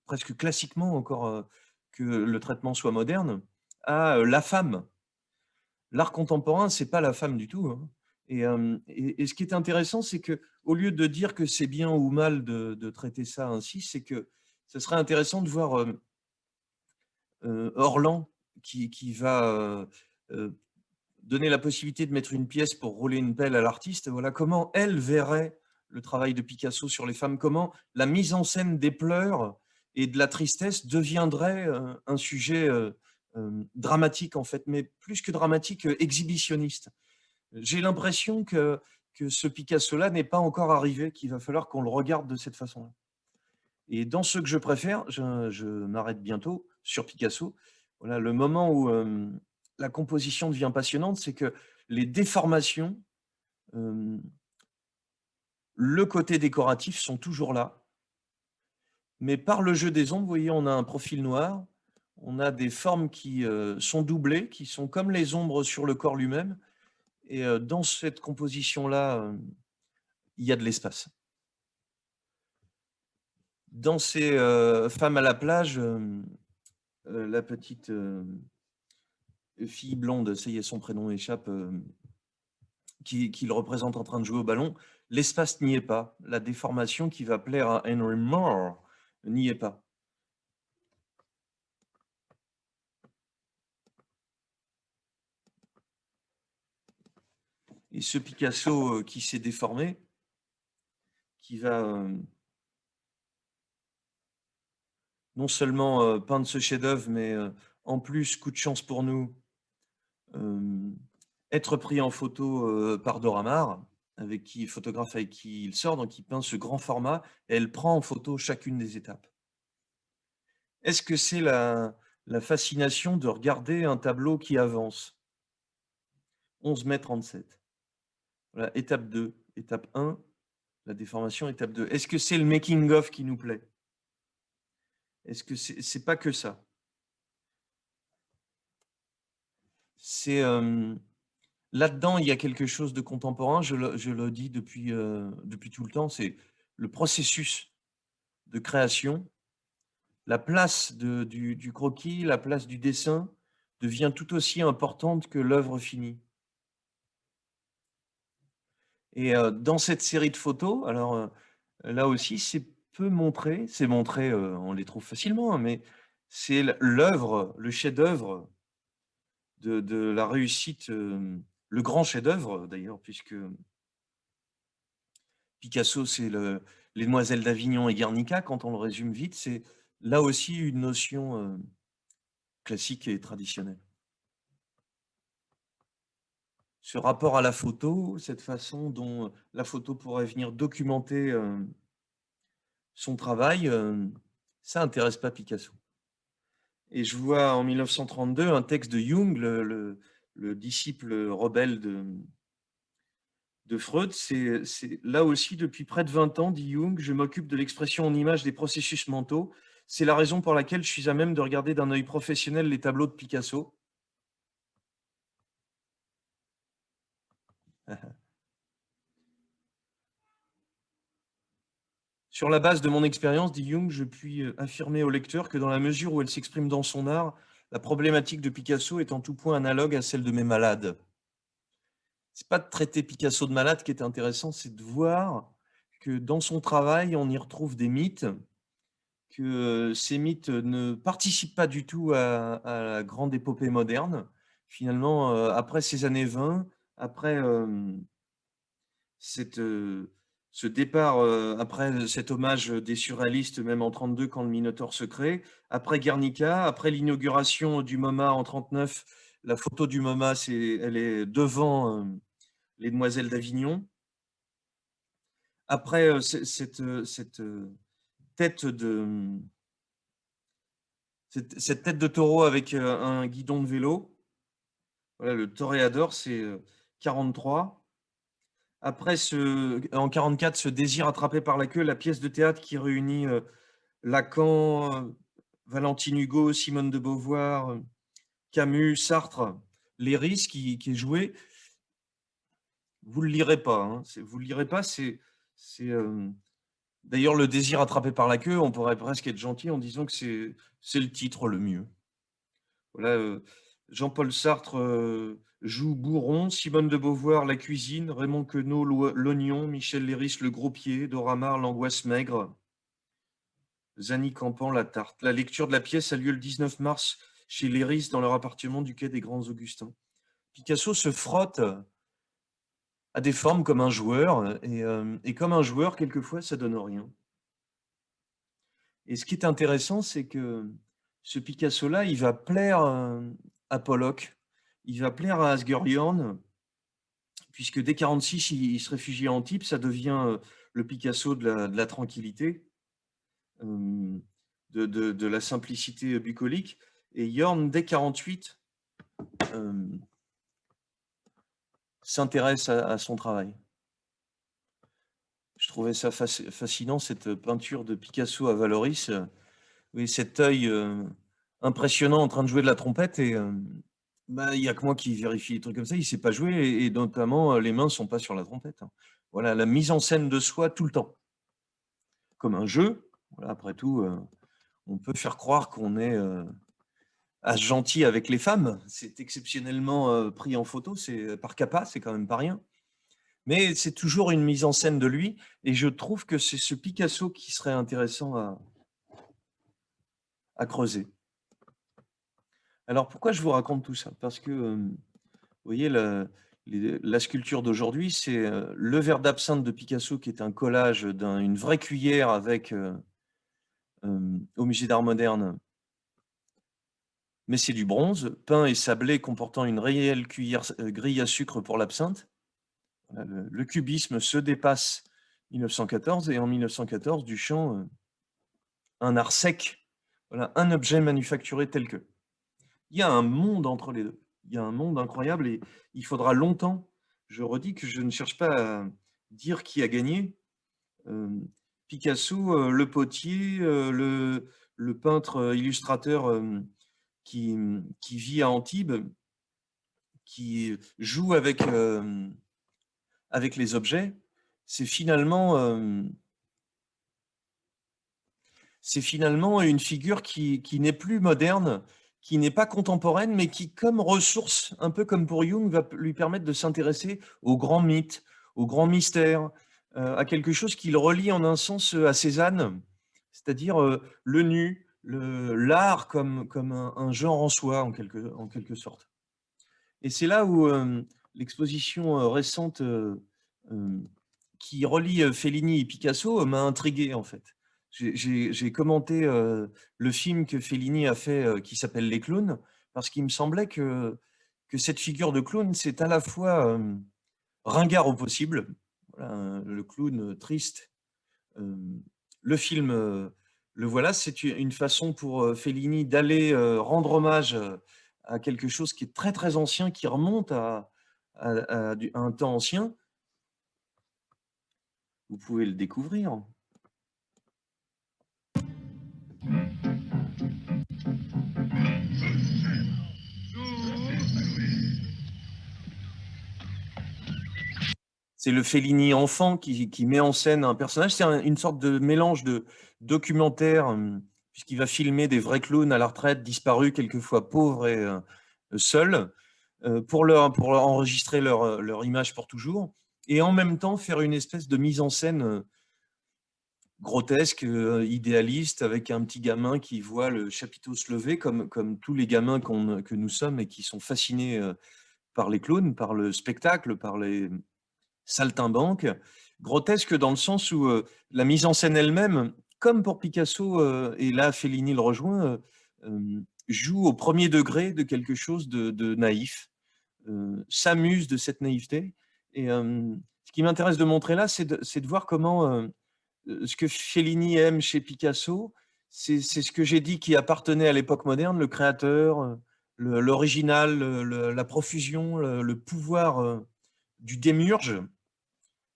presque classiquement, encore que le traitement soit moderne, à la femme. L'art contemporain, c'est pas la femme du tout, hein. Et ce qui est intéressant, c'est que au lieu de dire que c'est bien ou mal de traiter ça ainsi, c'est que ce serait intéressant de voir Orlan qui va donner la possibilité de mettre une pièce pour rouler une pelle à l'artiste. Voilà comment elle verrait le travail de Picasso sur les femmes, comment la mise en scène des pleurs et de la tristesse deviendrait un sujet dramatique en fait, mais plus que dramatique, exhibitionniste. J'ai l'impression que que ce Picasso-là n'est pas encore arrivé, qu'il va falloir qu'on le regarde de cette façon-là. Et dans ce que je préfère, je m'arrête bientôt sur Picasso. Voilà, le moment où la composition devient passionnante, c'est que les déformations, le côté décoratif sont toujours là. Mais par le jeu des ombres, vous voyez, on a un profil noir, on a des formes qui sont doublées, qui sont comme les ombres sur le corps lui-même. Et dans cette composition-là, il y a de l'espace. Dans ces femmes à la plage, la petite fille blonde, ça y est, son prénom échappe, qui le représente en train de jouer au ballon, l'espace n'y est pas. La déformation qui va plaire à Henry Moore n'y est pas. Et ce Picasso qui s'est déformé, qui va non seulement peindre ce chef-d'œuvre, mais en plus, coup de chance pour nous, être pris en photo par Dora Maar, photographe avec qui il sort, donc il peint ce grand format, et elle prend en photo chacune des étapes. Est-ce que c'est la fascination de regarder un tableau qui avance? 11 m 37. Voilà, étape 2, étape 1, la déformation, étape 2. Est-ce que c'est le making-of qui nous plaît? Est-ce que c'est pas que ça? C'est là-dedans, il y a quelque chose de contemporain, je le dis depuis tout le temps, c'est le processus de création. La place du croquis, la place du dessin devient tout aussi importante que l'œuvre finie. Et dans cette série de photos, alors là aussi, c'est montré, on les trouve facilement, hein, mais c'est l'œuvre, le chef-d'œuvre de la réussite, le grand chef-d'œuvre d'ailleurs, puisque Picasso, c'est les Demoiselles d'Avignon et Guernica, quand on le résume vite, c'est là aussi une notion classique et traditionnelle. Ce rapport à la photo, cette façon dont la photo pourrait venir documenter son travail, ça n'intéresse pas Picasso. Et je vois en 1932 un texte de Jung, le disciple rebelle de Freud. C'est là aussi, depuis près de 20 ans, dit Jung, je m'occupe de l'expression en images des processus mentaux. C'est la raison pour laquelle je suis à même de regarder d'un œil professionnel les tableaux de Picasso. Sur la base de mon expérience, dit Jung, je puis affirmer au lecteur que dans la mesure où elle s'exprime dans son art, la problématique de Picasso est en tout point analogue à celle de mes malades. C'est pas de traiter Picasso de malade qui est intéressant, c'est de voir que dans son travail, on y retrouve des mythes, que ces mythes ne participent pas du tout à la grande épopée moderne. Finalement, après ces années 20, après ce départ, après cet hommage des surréalistes, même en 32 quand le Minotaure se crée, après Guernica, après l'inauguration du MoMA en 39, la photo du MoMA, elle est devant les Demoiselles d'Avignon. Après cette tête de taureau avec un guidon de vélo, voilà, le toréador, c'est 43. Après, en 44, ce désir attrapé par la queue, la pièce de théâtre qui réunit Lacan, Valentine Hugo, Simone de Beauvoir, Camus, Sartre, Léris qui est joué. Vous ne le lirez pas. Hein. Vous ne le lirez pas. C'est d'ailleurs le désir attrapé par la queue. On pourrait presque être gentil en disant que c'est le titre le mieux. Voilà, Jean-Paul Sartre joue Bourron, Simone de Beauvoir la cuisine, Raymond Queneau l'oignon, Michel Léris le gros pied, Dora Maar l'angoisse maigre, Zani Campan la tarte. La lecture de la pièce a lieu le 19 mars chez Léris dans leur appartement du quai des Grands Augustins. Picasso se frotte à des formes comme un joueur, et comme un joueur, quelquefois, ça donne rien. Et ce qui est intéressant, c'est que ce Picasso-là, il va plaire à Pollock, il va plaire à Asger Jorn, puisque dès 1946, il se réfugie à Antibes, ça devient le Picasso de la tranquillité, de la simplicité bucolique. Et Jorn, dès 1948, s'intéresse à son travail. Je trouvais ça fascinant, cette peinture de Picasso à Valoris. Oui, cet œil impressionnant en train de jouer de la trompette. Et il n'y a que moi qui vérifie les trucs comme ça. Il ne sait pas jouer et notamment, les mains ne sont pas sur la trompette. Voilà, la mise en scène de soi tout le temps. Comme un jeu. Voilà, après tout, on peut faire croire qu'on est gentil avec les femmes. C'est exceptionnellement pris en photo. C'est par Capa, c'est quand même pas rien. Mais c'est toujours une mise en scène de lui, et je trouve que c'est ce Picasso qui serait intéressant à creuser. Alors pourquoi je vous raconte tout ça? Parce que, vous voyez, la sculpture d'aujourd'hui, c'est le verre d'absinthe de Picasso, qui est un collage d'une vraie cuillère avec, au musée d'art moderne. Mais c'est du bronze, peint et sablé, comportant une réelle cuillère grille à sucre pour l'absinthe. Le cubisme se dépasse 1914, et en 1914, Duchamp, un art sec, voilà, un objet manufacturé tel que. Il y a un monde entre les deux. Il y a un monde incroyable, et il faudra longtemps. Je redis que je ne cherche pas à dire qui a gagné. Picasso, le potier, le peintre illustrateur qui vit à Antibes, qui joue avec les objets, c'est finalement une figure qui n'est plus moderne, qui n'est pas contemporaine, mais qui, comme ressource, un peu comme pour Jung, va lui permettre de s'intéresser aux grands mythes, aux grands mystères, à quelque chose qui le relie en un sens à Cézanne, c'est-à-dire le nu, l'art comme un genre en soi, en quelque sorte. Et c'est là où l'exposition récente qui relie Fellini et Picasso m'a intrigué, en fait. J'ai commenté le film que Fellini a fait qui s'appelle Les Clowns, parce qu'il me semblait que cette figure de clown, c'est à la fois ringard au possible, voilà, le clown triste. Le film, le voilà, c'est une façon pour Fellini d'aller rendre hommage à quelque chose qui est très très ancien, qui remonte à un temps ancien. Vous pouvez le découvrir. C'est le Fellini enfant qui met en scène un personnage. C'est une sorte de mélange de documentaire, puisqu'il va filmer des vrais clowns à la retraite, disparus, quelquefois pauvres et seuls, pour enregistrer leur image pour toujours, et en même temps faire une espèce de mise en scène grotesque, idéaliste, avec un petit gamin qui voit le chapiteau se lever, comme tous les gamins que nous sommes et qui sont fascinés par les clowns, par le spectacle, par les saltimbanques. Grotesque dans le sens où la mise en scène elle-même, comme pour Picasso, et là Fellini le rejoint, joue au premier degré de quelque chose de naïf, s'amuse de cette naïveté. Et ce qui m'intéresse de montrer là, c'est de voir comment ce que Fellini aime chez Picasso, c'est ce que j'ai dit qui appartenait à l'époque moderne, le créateur, l'original, la profusion, le pouvoir du démiurge.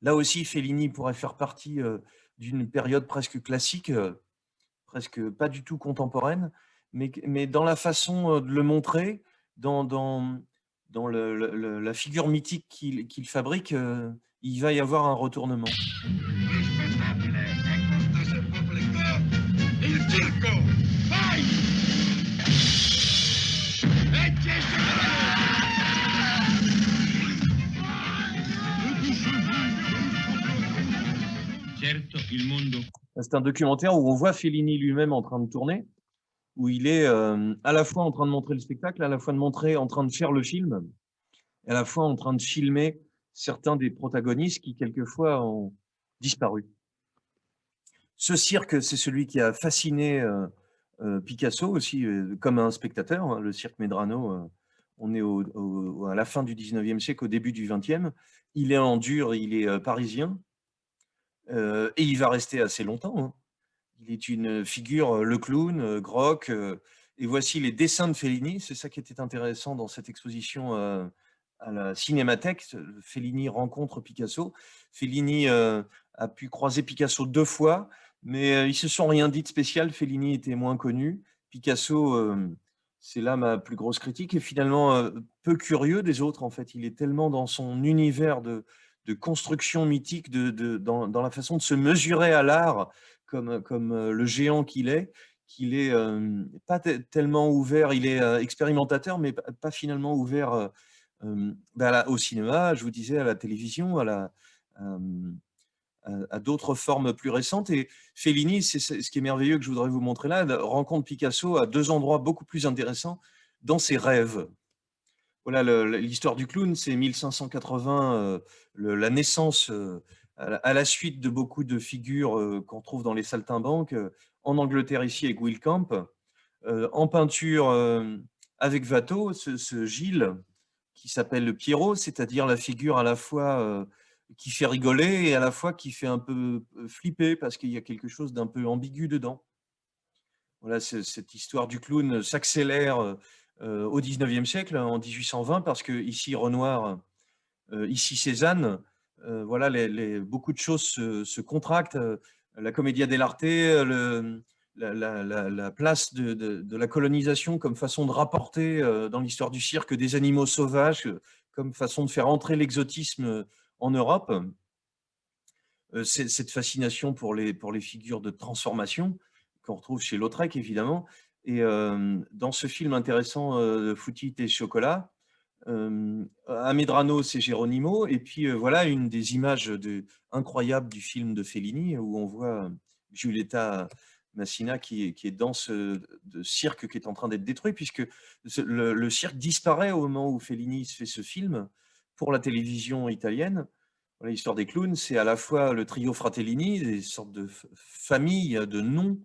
Là aussi, Fellini pourrait faire partie d'une période presque classique, presque pas du tout contemporaine, mais dans la façon de le montrer, dans la figure mythique qu'il fabrique, il va y avoir un retournement. C'est un documentaire où on voit Fellini lui-même en train de tourner, où il est à la fois en train de montrer le spectacle, à la fois en train de faire le film, et à la fois en train de filmer certains des protagonistes qui quelquefois ont disparu. Ce cirque, c'est celui qui a fasciné Picasso aussi, comme un spectateur, hein, le cirque Medrano On est à la fin du 19e siècle, au début du 20e. Il est en dur, il est parisien, et il va rester assez longtemps, hein. Il est une figure, le clown, Grock, et voici les dessins de Fellini. C'est ça qui était intéressant dans cette exposition, à la Cinémathèque. Fellini rencontre Picasso. Fellini, a pu croiser Picasso 2 fois, mais, ils se sont rien dit de spécial. Fellini était moins connu. Picasso, c'est là ma plus grosse critique, et finalement, peu curieux des autres, en fait. Il est tellement dans son univers de construction mythique, dans la façon de se mesurer à l'art, comme le géant qu'il est pas tellement ouvert. Il est expérimentateur, mais pas finalement ouvert bah, au cinéma, je vous disais, à la télévision, à d'autres formes plus récentes. Et Fellini, c'est ce qui est merveilleux que je voudrais vous montrer là, rencontre Picasso à 2 endroits beaucoup plus intéressants, dans ses rêves. Voilà, l'histoire du clown, c'est 1580, la naissance, à la suite de beaucoup de figures qu'on trouve dans les saltimbanques, en Angleterre ici avec Will Camp, en peinture avec Watteau, ce Gilles qui s'appelle le Pierrot, c'est-à-dire la figure à la fois qui fait rigoler et à la fois qui fait un peu flipper parce qu'il y a quelque chose d'un peu ambigu dedans. Voilà, cette histoire du clown s'accélère au 19e siècle, en 1820, parce que ici Renoir, ici Cézanne, voilà, beaucoup de choses se contractent. La Commedia dell'arte, la place de la colonisation comme façon de rapporter dans l'histoire du cirque des animaux sauvages, comme façon de faire entrer l'exotisme en Europe. Cette fascination pour les figures de transformation qu'on retrouve chez Lautrec, évidemment. Et dans ce film intéressant, Fouti et Chocolat, à Medrano, c'est Geronimo. Et puis voilà une des images incroyables du film de Fellini, où on voit Giulietta Massina qui est dans ce cirque qui est en train d'être détruit, puisque le cirque disparaît au moment où Fellini se fait ce film pour la télévision italienne. Voilà, l'histoire des clowns, c'est à la fois le trio Fratellini, des sortes de familles de noms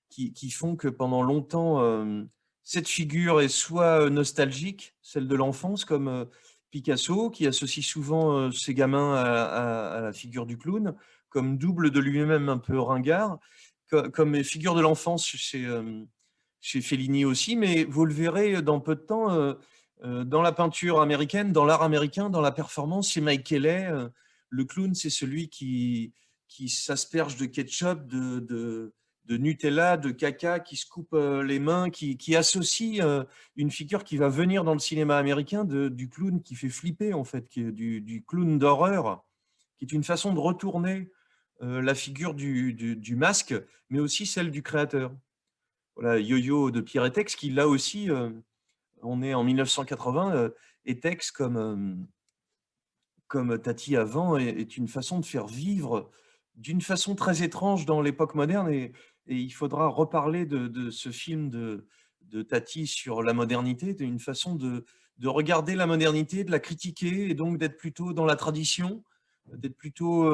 qui font que pendant longtemps, cette figure est soit nostalgique, celle de l'enfance, comme Picasso, qui associe souvent ses gamins à la figure du clown, comme double de lui-même un peu ringard, comme figure de l'enfance chez Fellini aussi, mais vous le verrez dans peu de temps, dans la peinture américaine, dans l'art américain, dans la performance, chez Mike Kelley, le clown, c'est celui qui s'asperge de ketchup, de Nutella, de caca, qui se coupe les mains, qui associe une figure qui va venir dans le cinéma américain du clown qui fait flipper, en fait, du clown d'horreur, qui est une façon de retourner la figure du masque, mais aussi celle du créateur. Voilà, Yo-Yo de Pierre Etex, qui là aussi, on est en 1980, Etex, comme Tati avant, est une façon de faire vivre d'une façon très étrange dans l'époque moderne, et il faudra reparler de ce film de Tati sur la modernité, d'une façon de regarder la modernité, de la critiquer, et donc d'être plutôt dans la tradition, d'être plutôt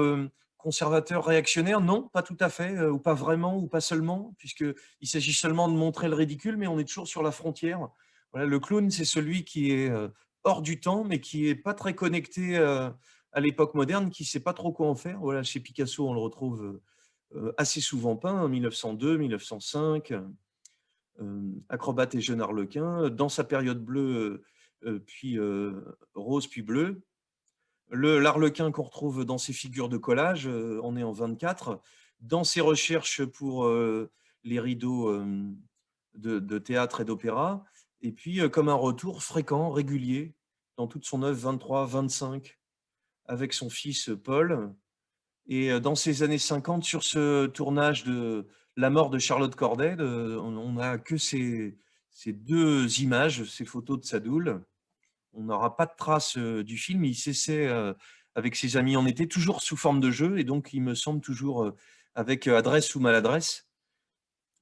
conservateur, réactionnaire. Non, pas tout à fait, ou pas vraiment, ou pas seulement, puisqu'il s'agit seulement de montrer le ridicule, mais on est toujours sur la frontière. Voilà, le clown, c'est celui qui est hors du temps, mais qui est pas très connecté à l'époque moderne, qui sait pas trop quoi en faire. Voilà, chez Picasso, on le retrouve assez souvent peint, 1902, 1905, Acrobate et jeune Arlequin, dans sa période bleue, puis rose, puis bleu. L'Arlequin qu'on retrouve dans ses figures de collage, on est en 24, dans ses recherches pour les rideaux de théâtre et d'opéra, et puis comme un retour fréquent, régulier, dans toute son œuvre 23, 25, avec son fils Paul. Et dans ces années 50, sur ce tournage de La mort de Charlotte Corday, on n'a que ces 2 images, ces photos de Sadoul. On n'aura pas de traces du film. Il s'essaie avec ses amis en été, toujours sous forme de jeu, et donc il me semble toujours avec adresse ou maladresse.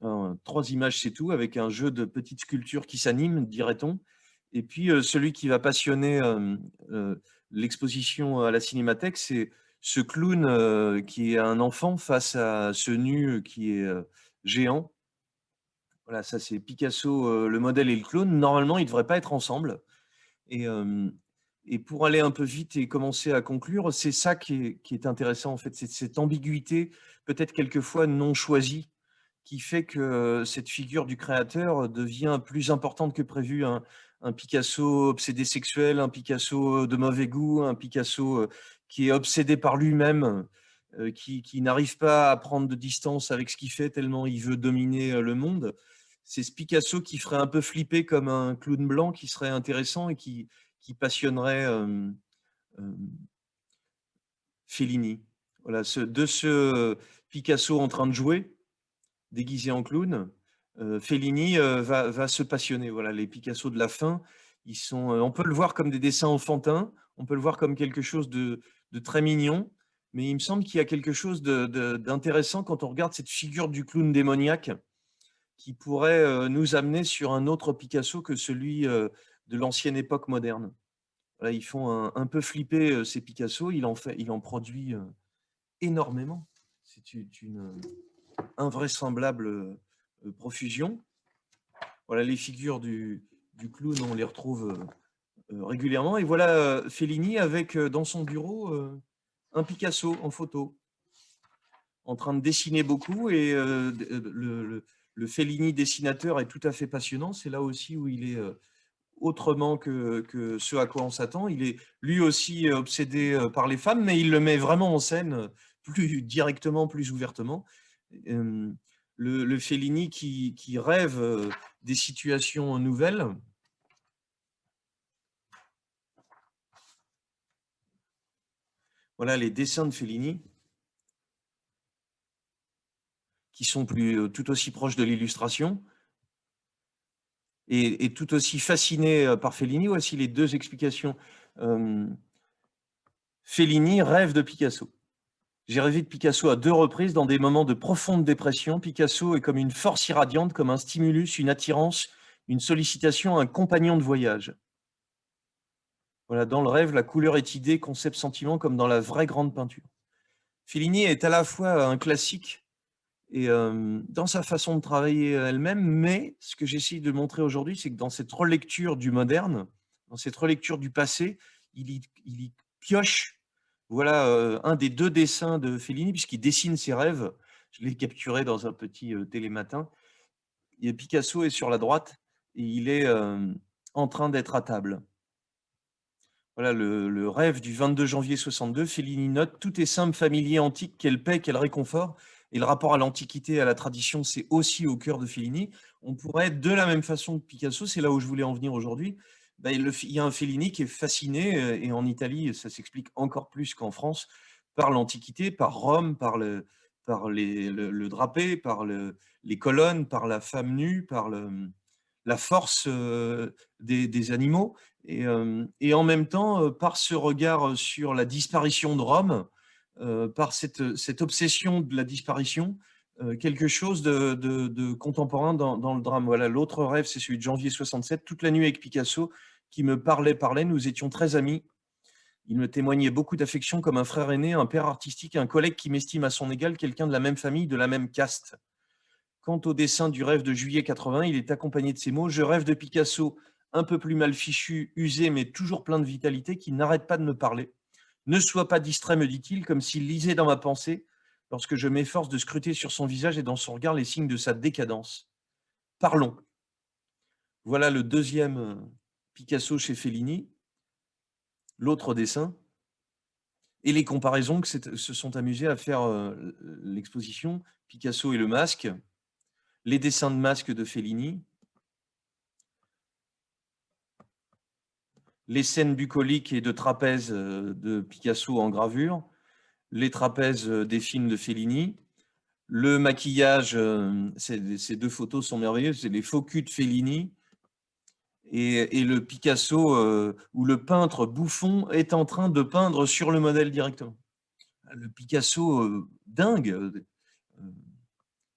3 images, c'est tout, avec un jeu de petites sculptures qui s'animent, dirait-on. Et puis celui qui va passionner l'exposition à la Cinémathèque, c'est ce clown qui est un enfant face à ce nu qui est géant. Voilà, ça c'est Picasso, le modèle et le clone. Normalement, ils ne devraient pas être ensemble. Et, et pour aller un peu vite et commencer à conclure, c'est ça qui est intéressant, en fait. C'est cette ambiguïté, peut-être quelquefois non choisie, qui fait que cette figure du créateur devient plus importante que prévu. Un Picasso obsédé sexuel, un Picasso de mauvais goût, un Picasso qui est obsédé par lui-même, qui n'arrive pas à prendre de distance avec ce qu'il fait tellement il veut dominer le monde. C'est ce Picasso qui ferait un peu flipper comme un clown blanc, qui serait intéressant et qui passionnerait Fellini. Voilà, de ce Picasso en train de jouer, déguisé en clown, Fellini va se passionner. Voilà, les Picasso de la fin, ils sont, on peut le voir comme des dessins enfantins, on peut le voir comme quelque chose de très mignon, mais il me semble qu'il y a quelque chose d'intéressant quand on regarde cette figure du clown démoniaque qui pourrait nous amener sur un autre Picasso que celui de l'ancienne époque moderne. Voilà, ils font un peu flipper ces Picasso, il en produit énormément. C'est une invraisemblable profusion. Voilà, les figures du clown, on les retrouve régulièrement. Et voilà Fellini avec dans son bureau un Picasso en photo, en train de dessiner beaucoup. Et le Fellini dessinateur est tout à fait passionnant. C'est là aussi où il est autrement que ce à quoi on s'attend. Il est lui aussi obsédé par les femmes, mais il le met vraiment en scène plus directement, plus ouvertement. Le Fellini qui rêve des situations nouvelles. Voilà les dessins de Fellini qui sont tout aussi proches de l'illustration et tout aussi fascinés par Fellini. Voici les deux explications. Fellini rêve de Picasso. J'ai rêvé de Picasso à 2 reprises dans des moments de profonde dépression. Picasso est comme une force irradiante, comme un stimulus, une attirance, une sollicitation, un compagnon de voyage. Voilà, dans le rêve, la couleur est idée, concept, sentiment, comme dans la vraie grande peinture. Fellini est à la fois un classique et dans sa façon de travailler elle-même, mais ce que j'essaie de montrer aujourd'hui, c'est que dans cette relecture du moderne, dans cette relecture du passé, il y pioche. Voilà un des 2 dessins de Fellini, puisqu'il dessine ses rêves. Je l'ai capturé dans un petit télématin. Et Picasso est sur la droite et il est en train d'être à table. Voilà le rêve du 22 janvier 62. Fellini note: tout est simple, familier, antique, quelle paix, quel réconfort. Et le rapport à l'Antiquité et à la tradition, c'est aussi au cœur de Fellini. On pourrait, de la même façon que Picasso, c'est là où je voulais en venir aujourd'hui, il y a un Fellini qui est fasciné, et en Italie, ça s'explique encore plus qu'en France, par l'Antiquité, par Rome, par le drapé, par les colonnes, par la femme nue, par la force des animaux. Et en même temps, par ce regard sur la disparition de Rome, par cette obsession de la disparition, quelque chose de contemporain dans le drame. Voilà, l'autre rêve, c'est celui de janvier 67, toute la nuit avec Picasso, qui me parlait, nous étions très amis. Il me témoignait beaucoup d'affection comme un frère aîné, un père artistique, un collègue qui m'estime à son égal, quelqu'un de la même famille, de la même caste. Quant au dessin du rêve de juillet 80, il est accompagné de ces mots: je rêve de Picasso, un peu plus mal fichu, usé, mais toujours plein de vitalité, qui n'arrête pas de me parler. Ne sois pas distrait, me dit-il, comme s'il lisait dans ma pensée, lorsque je m'efforce de scruter sur son visage et dans son regard les signes de sa décadence. Parlons. Voilà le deuxième Picasso chez Fellini, l'autre dessin, et les comparaisons que se sont amusés à faire l'exposition, Picasso et le masque, les dessins de masque de Fellini, les scènes bucoliques et de trapèzes de Picasso en gravure, les trapèzes des films de Fellini, le maquillage, ces 2 photos sont merveilleuses, c'est les faux culs de Fellini et le Picasso où le peintre bouffon est en train de peindre sur le modèle directement. Le Picasso dingue,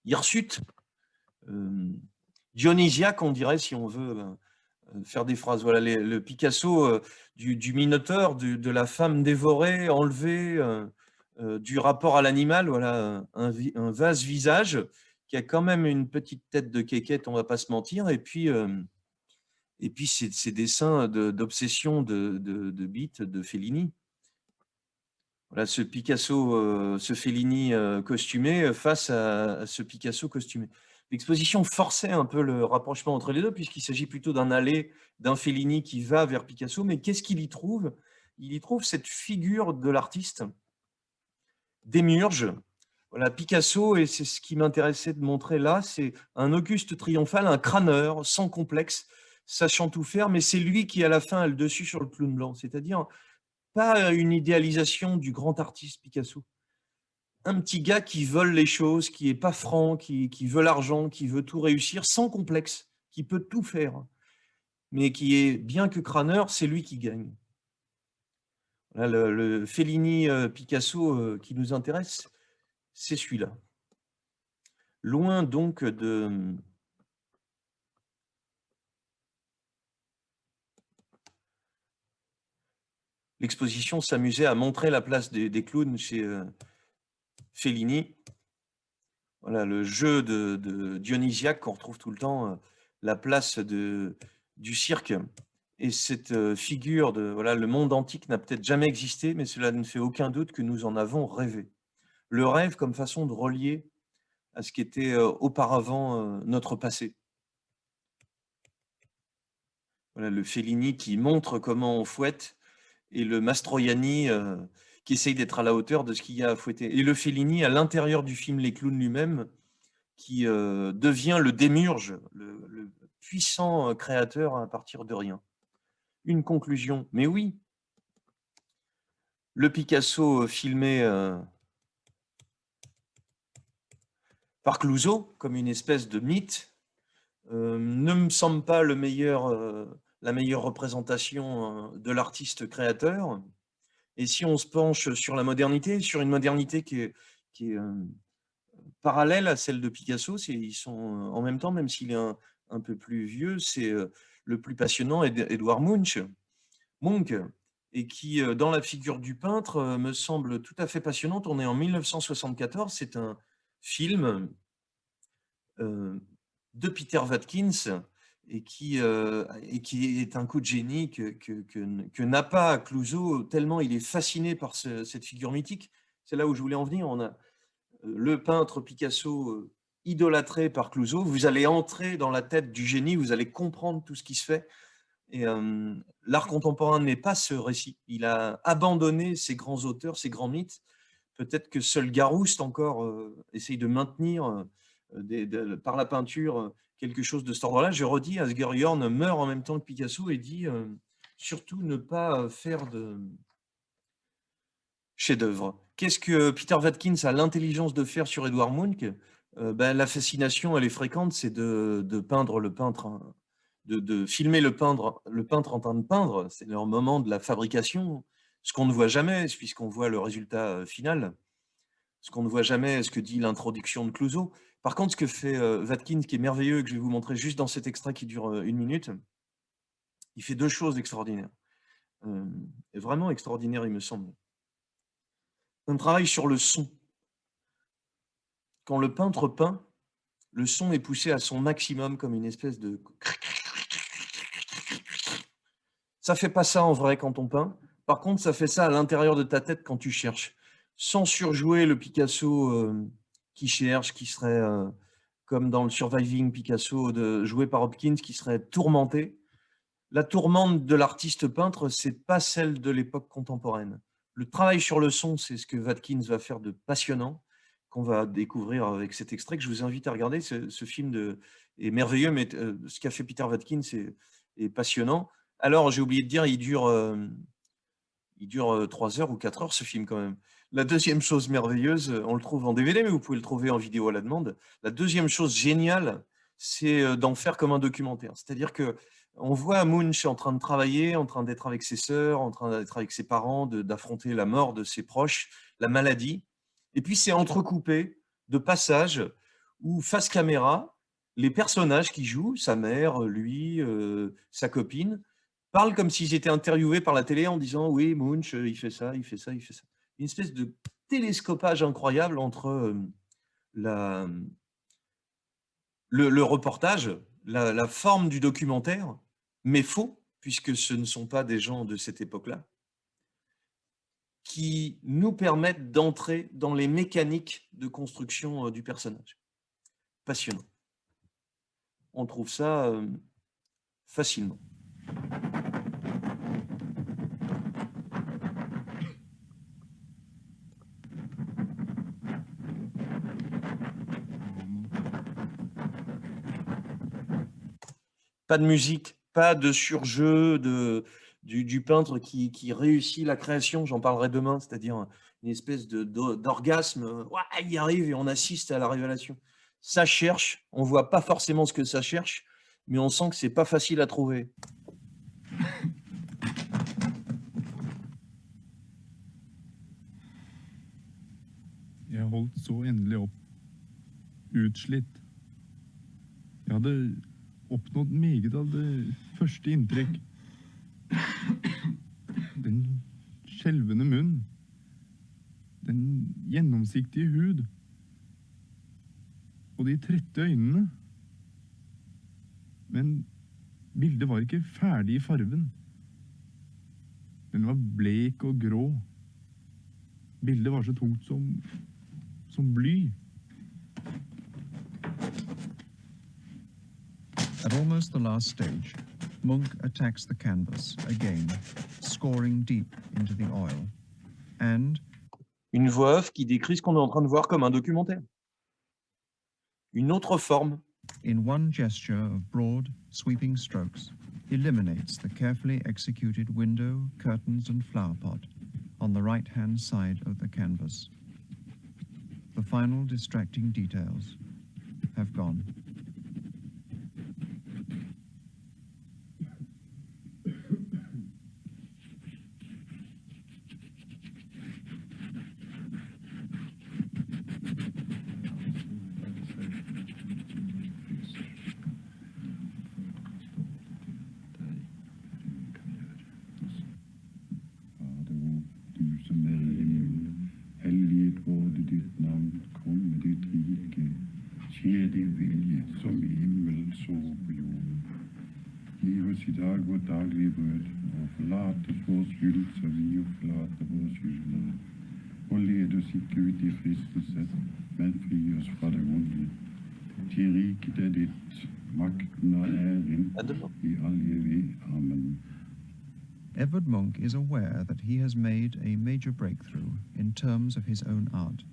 hirsute, dionysiaque, on dirait, si on veut faire des phrases. Voilà, le Picasso du Minotaure, de la femme dévorée, enlevée, du rapport à l'animal. Voilà, un vaste visage qui a quand même une petite tête de quéquette, on va pas se mentir, et puis ces dessins d'obsession de beat de Fellini. Voilà, ce Picasso, ce Fellini costumé face à ce Picasso costumé. L'exposition forçait un peu le rapprochement entre les deux, puisqu'il s'agit plutôt d'un aller d'un Fellini qui va vers Picasso, mais qu'est-ce qu'il y trouve? Il y trouve cette figure de l'artiste, démiurge. Voilà, Picasso, et c'est ce qui m'intéressait de montrer là, c'est un Auguste triomphal, un crâneur, sans complexe, sachant tout faire, mais c'est lui qui, à la fin, a le dessus sur le clown blanc, c'est-à-dire pas une idéalisation du grand artiste Picasso. Un petit gars qui vole les choses, qui est pas franc, qui veut l'argent, qui veut tout réussir sans complexe, qui peut tout faire, mais qui est, bien que crâneur, c'est lui qui gagne. Voilà, le Fellini Picasso qui nous intéresse, c'est celui-là. Loin donc de... L'exposition s'amusait à montrer la place des clowns chez Fellini. Voilà, le jeu de dionysiaque qu'on retrouve tout le temps, la place du cirque. Et cette figure de voilà, le monde antique n'a peut-être jamais existé, mais cela ne fait aucun doute que nous en avons rêvé. Le rêve comme façon de relier à ce qui était auparavant notre passé. Voilà, le Fellini qui montre comment on fouette et le Mastroianni qui essaye d'être à la hauteur de ce qu'il y a à fouetter. Et le Fellini à l'intérieur du film Les Clowns lui-même qui devient le démiurge, le puissant créateur à partir de rien. Une conclusion, mais oui, le Picasso filmé par Clouzot, comme une espèce de mythe, ne me semble pas la meilleure représentation de l'artiste créateur. Et si on se penche sur la modernité, sur une modernité qui est parallèle à celle de Picasso, ils sont en même temps, même s'il est un peu plus vieux, c'est le plus passionnant, Edouard Munch, et qui, dans la figure du peintre, me semble tout à fait passionnant, tourné en 1974. C'est un film de Peter Watkins et qui est un coup de génie que n'a pas Clouzot, tellement il est fasciné par cette figure mythique. C'est là où je voulais en venir. On a le peintre Picasso idolâtré par Clouzot. Vous allez entrer dans la tête du génie, vous allez comprendre tout ce qui se fait. Et l'art contemporain n'est pas ce récit. Il a abandonné ses grands auteurs, ses grands mythes. Peut-être que seul Garouste encore essaye de maintenir par la peinture quelque chose de cet ordre-là. Je redis, Asger Jorn meurt en même temps que Picasso et dit surtout ne pas faire de chef-d'œuvre. Qu'est-ce que Peter Watkins a l'intelligence de faire sur Edouard Munch? La fascination, elle est fréquente, c'est de peindre le peintre, hein, de filmer le peintre en train de peindre. C'est leur moment de la fabrication, ce qu'on ne voit jamais, puisqu'on voit le résultat final. Ce qu'on ne voit jamais, ce que dit l'introduction de Clouzot. Par contre, ce que fait Watkins, qui est merveilleux, et que je vais vous montrer juste dans cet extrait qui dure 1 minute, il fait 2 choses extraordinaires. Vraiment extraordinaires, il me semble. Un travail sur le son. Quand le peintre peint, le son est poussé à son maximum comme une espèce de... Ça fait pas ça en vrai quand on peint. Par contre, ça fait ça à l'intérieur de ta tête quand tu cherches. Sans surjouer le Picasso qui cherche, qui serait, comme dans le Surviving Picasso joué par Hopkins, qui serait tourmenté. La tourmente de l'artiste peintre, c'est pas celle de l'époque contemporaine. Le travail sur le son, c'est ce que Watkins va faire de passionnant, qu'on va découvrir avec cet extrait que je vous invite à regarder. Ce film est merveilleux, mais ce qu'a fait Peter Watkins est passionnant. Alors, j'ai oublié de dire, il dure 3 heures ou 4 heures, ce film, quand même. La deuxième chose merveilleuse, on le trouve en DVD, mais vous pouvez le trouver en vidéo à la demande. La deuxième chose géniale, c'est d'en faire comme un documentaire. C'est-à-dire que on voit Munch en train de travailler, en train d'être avec ses sœurs, en train d'être avec ses parents, d'affronter la mort de ses proches, la maladie. Et puis, c'est entrecoupé de passages où, face caméra, les personnages qui jouent, sa mère, lui, sa copine, parlent comme s'ils étaient interviewés par la télé en disant « Oui, Munch, il fait ça, il fait ça, il fait ça ». Une espèce de télescopage incroyable entre la le reportage, la forme du documentaire, mais faux, puisque ce ne sont pas des gens de cette époque-là, qui nous permettent d'entrer dans les mécaniques de construction du personnage. Passionnant. On trouve ça facilement. Pas de musique, pas de surjeu du peintre qui réussit la création, j'en parlerai demain, c'est-à-dire une espèce d'orgasme, ouah, il y arrive et on assiste à la révélation. Ça cherche, on voit pas forcément ce que ça cherche, mais on sent que c'est pas facile à trouver. Jeg holdt så endelig opp, utslitt. Jeg hadde oppnådd meget av det første inntrykk. Den skjelvende munn, den gjennomsiktige hud, og de trette øynene. Men bildet var ikke ferdig i farven. Den var blek og grå. Bildet var så tungt som bly. At almost the last stage, Munch attacks the canvas again, scoring deep into the oil. And Une voix off qui décrit ce qu'on est en train de voir comme un documentaire. Une autre forme. in one gesture of broad, sweeping strokes, eliminates the carefully executed window, curtains, and flower pot on the right-hand side of the canvas. The final distracting details have gone. I dag vårt daglige brød, og forlat oss vår skyld, så vi forlater våre skyldnere. Og led oss ikke ut i fristelse, men fri oss fra det vonde. Til riket er ditt, makten og æren i all evig. Amen. Edvard Munch is aware that he has made a major breakthrough in terms of his own art,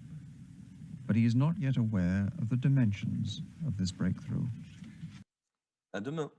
but he is not yet aware of the dimensions of this breakthrough. À demain.